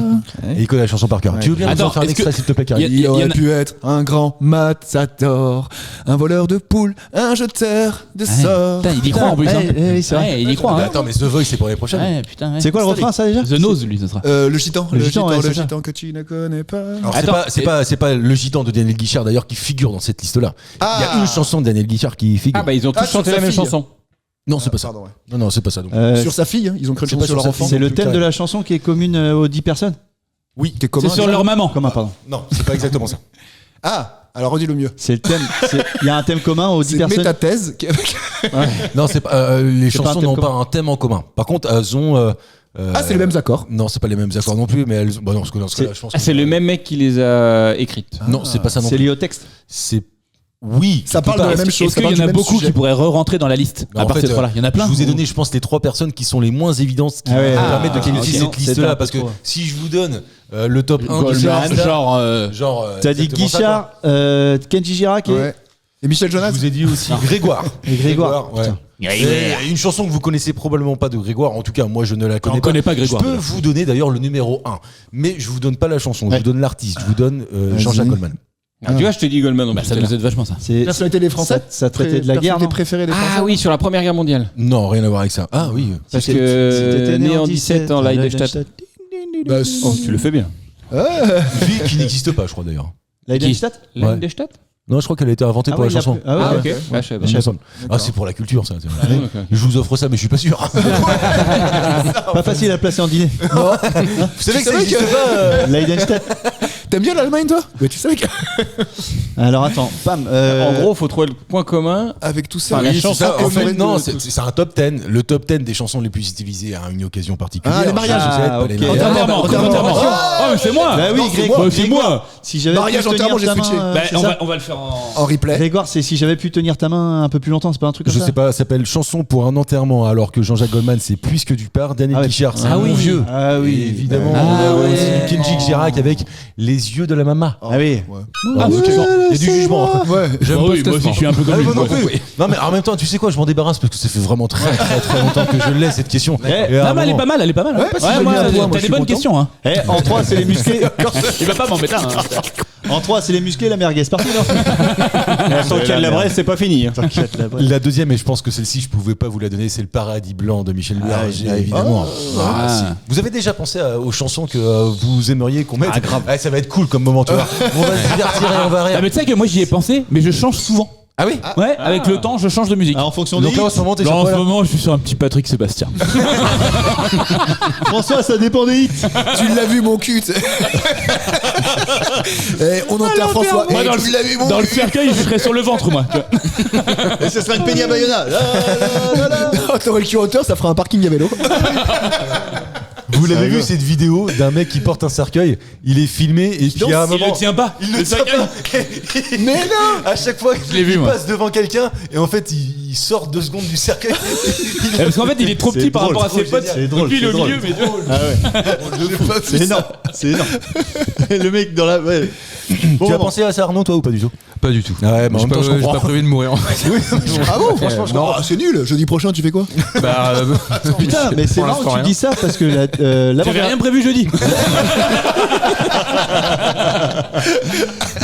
et il connaît la chanson par cœur. Ouais. Tu veux bien nous en Attends, faire un est-ce extrait, que- s'il te plaît, Karim? Il y Il en aurait a- pu être un grand matador, un voleur de poules, un jeteur de sorts. Putain, il y croit en plus. hein. c'est vrai. Ouais, il y croit. Bah, hein. attends, mais The Voice, c'est pour l'année prochaine. Ouais, putain. ouais. C'est quoi le refrain, ça déjà? The Nose, lui, ce sera. Le gitan, Le le gitan, gitan, ouais, le c'est ça. gitan que tu ne connais pas. Alors, Attends, c'est pas le gitan de Daniel Guichard d'ailleurs qui figure dans cette liste-là. Il y a une chanson de Daniel Guichard qui figure. Ah bah ils ont tous Ah, sur chanté sa la même fille. chanson. non, c'est pas ça. Pardon, ouais. Non, c'est pas ça. Donc. Sur sa fille, hein, ils ont créé c'est une pas chanson sur sur leur sa enfant. fille. C'est le plus thème de carré. la chanson qui est commune aux 10 personnes? Oui, Qui est commun, C'est sur déjà. leur maman. Commun, pardon. Non, c'est pas exactement ça. Ah, Alors redis le mieux. C'est le thème. Il y a un thème commun aux 10 C'est personnes. métathèse. Non, c'est pas, les C'est pas un chansons thème n'ont commun. pas un thème en commun. Par contre, elles ont. C'est les mêmes accords. Non, c'est pas les mêmes accords non plus, mais elles. Bah non, parce que dans ce cas-là, je pense. C'est le même mec qui les a écrites. Non, c'est pas ça non C'est plus. lié au texte. C'est. Oui. Ça quelque parle de part. la même chose. Est-ce ça qu'il parle y en a du même beaucoup sujet. qui pourraient re-rentrer dans la liste Bah, à en part fait, ces trois-là? Il y en a plein. Je vous ai donné, je pense, les 3 personnes qui sont les moins évidentes qui Ah ouais. permettent de qualifier ok. cette liste-là. Parce que si je vous donne le top 1 de ces Goldman, artistes-là, genre. T'as dit exactement ça, Guichard, Kenji Girac et Ouais. Et Michel quoi. Jonas. Je vous ai dit aussi Grégoire. Et Grégoire. ouais. Et une chanson que vous connaissez probablement pas de Grégoire, en tout cas moi je ne la connais On connaît pas Grégoire, Je peux d'ailleurs. vous donner d'ailleurs le numéro 1, mais je vous donne pas la chanson, je Ouais. vous donne l'artiste, je vous donne Jean-Jacques Goldman. Ah, tu vois, je te dis Goldman. Bah, ça nous aide vachement ça. C'est Personnalité des Français. ça traitait de la guerre. Personnalité non préférée des Français. Ah oui, sur la Première Guerre mondiale. Non, rien à voir avec ça. Ah oui. Parce Si t'étais que né en 17 en Leidestadt. Bah, Oh, tu le fais bien. Ville qui n'existe pas, je crois d'ailleurs. Leidestadt Leidestadt Non, je crois qu'elle a été inventée pour la chanson. Ah ouais, Ah, ok. ok. Ah, je savais pas. Il me semble. Ah, c'est pour la culture ça. Ah, non, ok. Je vous offre ça, mais je suis pas sûr. Pas facile à placer en dîner. Vous savez que ça n'existe pas. Leidestadt. T'aimes bien l'Allemagne, toi? Mais tu savais Alors attends, pam. En gros, faut trouver le point commun. qu'avec tout ça, Enfin, la Oui, c'est chanson ça. En commune fait, de- non, c'est un top 10. Le top 10 des chansons les plus utilisées à une occasion particulière. Ah, les mariages. Je sais, Ah, pas les ok. mariages. Enterrement, enterrement. Oh, mais c'est moi. Bah oui, non, c'est Grégoire. moi. C'est moi. Si j'avais Mariage, pu tenir enterrement, j'ai ta main, switché. Bah, c'est on ça va le faire en. en replay. Grégoire, c'est si j'avais pu tenir ta main un peu plus longtemps, c'est pas un truc comme Je ça. sais pas, ça s'appelle Chanson pour un enterrement, alors que Jean-Jacques Goldman, c'est Puisque tu pars. Daniel Ah ouais. Guichard, c'est Ah Mon oui. vieux. Ah oui. Et évidemment, Ah on a ouais. aussi Kenji Girac avec Les yeux de la maman. Ah oui. Ah, ok. Il y a du jugement. Ouais. J'aime Bah pas oui, ce moi aussi classement. je suis un peu comme Ah, lui. moi non moi. plus. Non mais en même temps, tu sais quoi, je m'en débarrasse parce que ça fait vraiment très longtemps que je l'ai cette question. Eh, Et à un Non, mais elle est moment- pas mal, elle est pas mal. Ouais, Ouais, si j'ai moi, mis un point, moi, t'as je des suis bonnes content. questions. Hein. En 3, c'est les musclés. Il va pas m'embêter. Hein. En 3, c'est les musclés, la merguez partie, non Tant qu'il y a de la vraie, c'est pas fini. hein. La deuxième, et je pense que celle-ci, je pouvais pas vous la donner, c'est Le Paradis Blanc de Michel Berger, évidemment. Ah, si. Vous avez déjà pensé aux chansons que vous aimeriez qu'on mette? grave. Ouais, ça va être cool comme moment, tu vois. On va se divertir et on va Ah, rire. mais tu sais que moi j'y ai pensé, mais je change souvent. Ah oui. Ouais, avec le temps, je change de musique. En fonction des Donc là, en hits. ce moment, t'es Là, sur en quoi ce là moment, je suis sur un petit Patrick Sébastien. François, ça dépend des hits. Tu l'as vu, mon cul. tu sais. Eh, on enterre François. Moi, Eh, dans tu l'as vu, mon le cul. cercueil, je serais sur le ventre, moi. Et ce sera une Peña Bayona. Oh, t'aurais le cul en hauteur, ça fera un parking à vélo. Vous l'avez vu cette vidéo d'un mec qui porte un cercueil? Il est filmé et puis à un Il moment. le tient pas. Il le tient pas. Mais non. À chaque fois l'ai vu, qu'il moi. passe devant quelqu'un et en fait il sort 2 secondes du cercueil. Parce qu'en fait, il est trop petit par drôle, rapport à ses trop potes. génial. C'est drôle, Donc lui, il est c'est au milieu, drôle. mais tu vois. Ah ouais. C'est énorme. C'est énorme. Et le mec dans la. Ouais. Bon, Tu as bon. pensé à ça, Arnaud, toi ou pas du tout? Pas du tout. Ah ouais, mais en J'ai même temps, je pas, j'ai comprends. pas prévu de mourir. Ah bon, franchement, je comprends. C'est nul. Jeudi prochain, tu fais quoi? Bah, Putain, mais c'est Pour marrant que l'instant, tu rien. dis ça parce que J'avais rien prévu jeudi.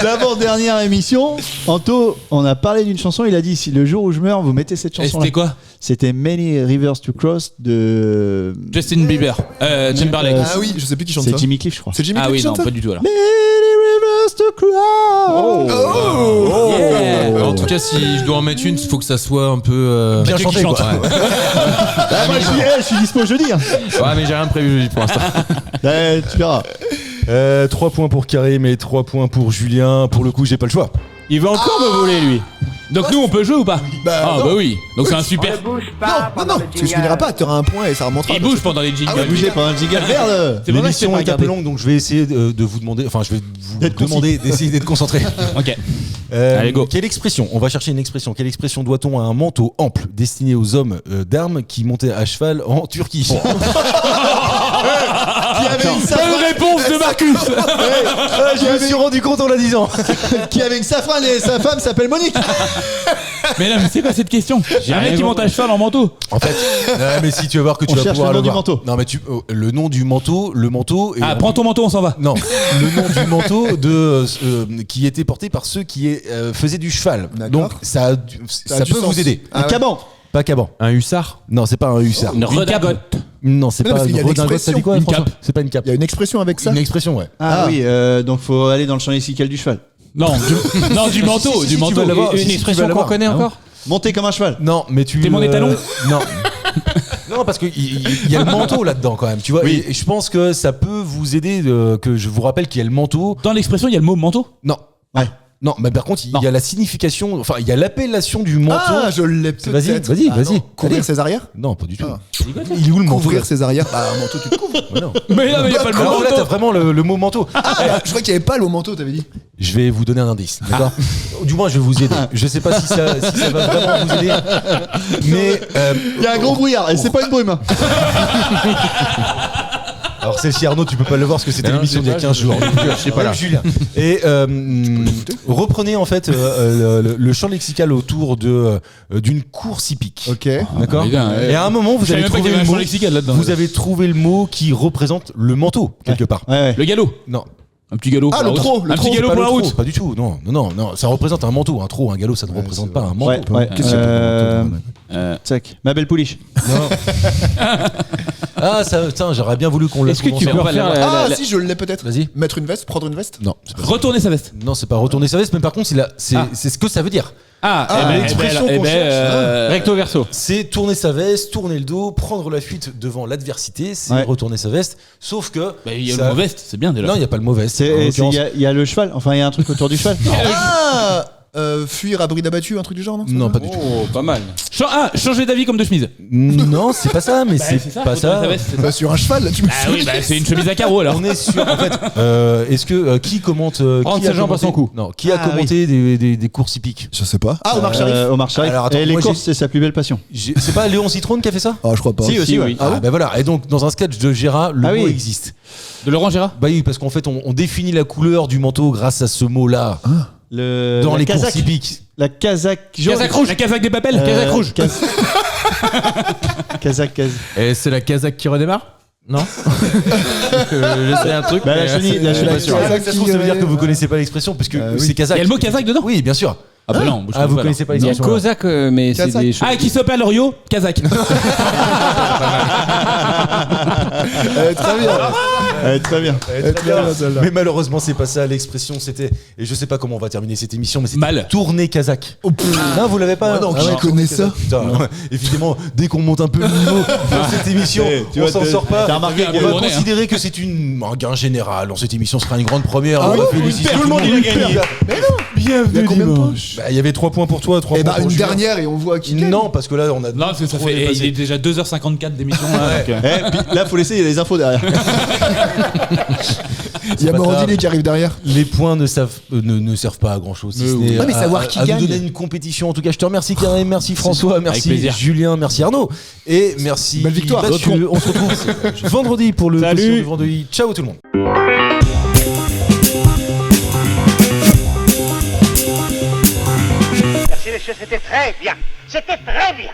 l'avant-dernière émission, Anto, on a parlé d'une chanson. Il a dit si le jour où je meurs, vous mettez cette Et chanson. c'était quoi? C'était Many Rivers to Cross de. Justin Bieber. Timberlake. Ah oui, je sais plus qui chante C'est ça. Jimmy Cliff, je crois. C'est Jimmy Ah Cliff oui, qui non, chante ça? pas du tout alors. Many Rivers to Cross. Yeah. en tout cas, si je dois en mettre une, il faut que ça soit un peu. Bien quelqu'un qui chanté, chante. quoi. Ouais. Ah, moi, je suis dispo jeudi. Hein. Ouais, mais j'ai rien prévu jeudi pour l'instant. Ouais, tu verras. 3 points pour Karim et 3 points pour Julien. Pour le coup, j'ai pas le choix. Il va encore me voler, lui. Donc nous, on peut jouer ou pas? Bah, Ah non. bah oui. Donc c'est un super. Non, parce que tu finiras pas, t'auras un point et ça remontera. Il bouge pendant les jingles. On va bouger pendant le jingle. Merde. C'est pour ça que c'est L'émission pas est un peu regardé. longue, donc je vais essayer de vous demander. Enfin, je vais vous D'être demander d'essayer d'être concentré. Ok. Allez, go. Quelle expression? On va chercher une expression. Quelle expression doit-on à un manteau ample destiné aux hommes d'armes qui montaient à cheval en Turquie? Bonne réponse de Marcus. Je me suis rendu compte en la disant. Qui avec sa femme et sa femme s'appelle Monique. Mais là, mais c'est quoi cette question? J'ai un mec rien qui monte à cheval en manteau. En fait, mais si tu vas voir que tu On vas cherche pouvoir le nom du voir. manteau. Non, mais le nom du manteau, le manteau. Et Ah, prends ton manteau, on s'en va. Non, le nom du manteau qui était porté par ceux qui faisaient du cheval. D'accord. Donc ça a du peut sens. vous aider. Ah Un ouais. caban. Pas caban. Un hussard. Non, c'est pas un hussard. Une redingote. Non, c'est Mais non, pas parce qu'il y a une redingote. l'expression. T'as dit quoi, Une François? cape. C'est pas une cape. Il y a une expression avec ça. Une expression, ouais. Ah oui, donc faut aller dans le champ lexical du cheval. Non, du manteau, si, du tu manteau. vas l'avoir. Une Si, tu vas expression qu'on l'avoir. connaît encore? Monter comme un cheval. Non, mais tu. T'es mon étalon Non. Non, parce qu'il y a le manteau là-dedans quand même, tu vois. Oui. Et je pense que ça peut vous aider que je vous rappelle qu'il y a le manteau. Dans l'expression, il y a le mot manteau. Non. Ouais. Non, mais par contre, il y a la signification, enfin, il y a l'appellation du manteau. Ah, je l'ai peut-être. Vas-y. non. Couvrir Allez. ses arrières. Non, pas du tout. Ah. Il est où le manteau là Couvrir ses arrières. Bah, un manteau, tu te couvres. Ouais, non. Mais là, il n'y a pas le Alors moment. là, t'as vraiment le mot manteau. Ah, bah, je crois qu'il n'y avait pas le manteau, t'avais dit. Je vais vous donner un indice, d'accord Du moins, je vais vous aider. Je sais pas si ça va vraiment vous aider, mais Il y a un gros brouillard et c'est pas une brume. alors celle-ci, Arnaud, tu peux pas le voir parce que c'était Non, l'émission je d'il y a sais 15 jours. Je sais pas là. Julien. Et reprenez en fait le champ lexical autour d'une course hippique. Ok. D'accord. Ah, putain, Et à un moment, vous Je savais avez même pas qu'il y trouvé avait le un champ mot. lexical là-dedans. Vous avez trouvé le mot qui représente le manteau quelque part. Ouais. Le galop. Non. Un petit galop. Ah, pour la le route. trot, le Un trot, petit galop Pas pour le la trot, route. pas du tout. Non. Ça représente un manteau. Un trot, un galop, ça ne représente pas un manteau. Ouais. Qu'est-ce Tac. Ma belle pouliche. Ah, ça, putain, j'aurais bien voulu qu'on le. Est-ce que tu on peux va refaire Ah, la- si, je l'ai peut-être. Vas-y. Mettre une veste, prendre une veste. Non, c'est pas Retourner sa veste. Non, c'est pas retourner sa veste, mais par contre, c'est ce que ça veut dire. l'expression qu'on cherche, recto verso. C'est tourner sa veste, tourner le dos, prendre la fuite devant l'adversité, c'est Ouais. retourner sa veste. Sauf que. Il y a ça- le mot veste, c'est bien déjà. Non, il n'y a pas le mot veste. En l'occurrence. Il y a le cheval. Enfin, il y a un truc autour du cheval. Ah, fuir à bride abattu, un truc du genre, non? Non, pas du tout. Oh, pas mal. Changer d'avis comme de chemise. Non, c'est pas ça, mais c'est ça, pas retourner ça. sa veste, c'est ça. Bah, sur un cheval, là, tu me Ah oui, bah, c'est une chemise à carreaux alors. On est sur. En fait, est-ce que qui commente Prendre qui ses a jambes à son commenté- cou. Non, qui a commenté des courses hippiques? Je sais pas. Ah, Omar Sharif. Omar Sharif. Alors, attends, Et les moi, courses, j'ai- c'est sa plus belle passion. C'est pas Léon Citrone qui a fait ça? Ah, je crois pas. Si, aussi, ouais. oui. Ah, bah voilà. Et donc, dans un sketch de Gérard, le Ah mot oui. existe. De Laurent Gérard. Bah oui, parce qu'en fait, on définit la couleur du manteau grâce à ce mot-là. Dans La les casaque. courses hippiques. La casaque jaune. Casaque rouge. La casaque des papels. Casaque rouge. Casaque. Et c'est la Kazakh qui redémarre? Non. J'essaie un truc. Bah, la mais chenille, c'est- la je suis chenille. pas sûr. Kazakh Ça se trouve, ça veut dire que vous connaissez pas l'expression, parce que oui. c'est Il y kazakh. a le mot kazakh dedans. Oui, bien sûr. Ah bah non. Ah, vous connaissez pas Il y a l'expression. Kozak, mais c'est Kazakh. des choses. Ah, qui s'appelle Rio Kazakh. Très bien. Très bien. Très bien, celle-là. Mais malheureusement, c'est pas ça l'expression. C'était, et je sais pas comment on va terminer cette émission, mais c'était Mal. tourner kazakh. Non, vous l'avez pas. Ah non, qui ouais, connaît tourner ça kazakh. Putain, évidemment, dès qu'on monte un peu le niveau dans cette émission, Tu on vois, s'en sort pas. t'as remarqué On que- va on est, considérer que c'est un gain général. Dans cette émission, ce sera une grande première. Ah On va oui, féliciter tout le monde, il a gagné. Il y a combien de points? Bah, il y avait 3 points pour toi, 3 Eh points bah, pour une Julien. dernière et on voit qui gagne. Non, parce que là, on a. Non, parce que ça trop fait. dépassé. Il est déjà 2h54 d'émission. là, donc, Eh, puis là, faut laisser, il y a les infos derrière. Il y a pas Morandini grave. qui arrive derrière. Les points ne servent pas à grand chose. Ouais, mais savoir qui à gagne. nous donner une compétition. En tout cas, je te remercie Karim, merci François, merci plaisir. Julien, merci Arnaud. Et merci. Belle victoire. Mathieu. On se retrouve vendredi pour le Salut. Question du vendredi. Ciao tout le monde. Merci, messieurs, c'était très bien. C'était très bien.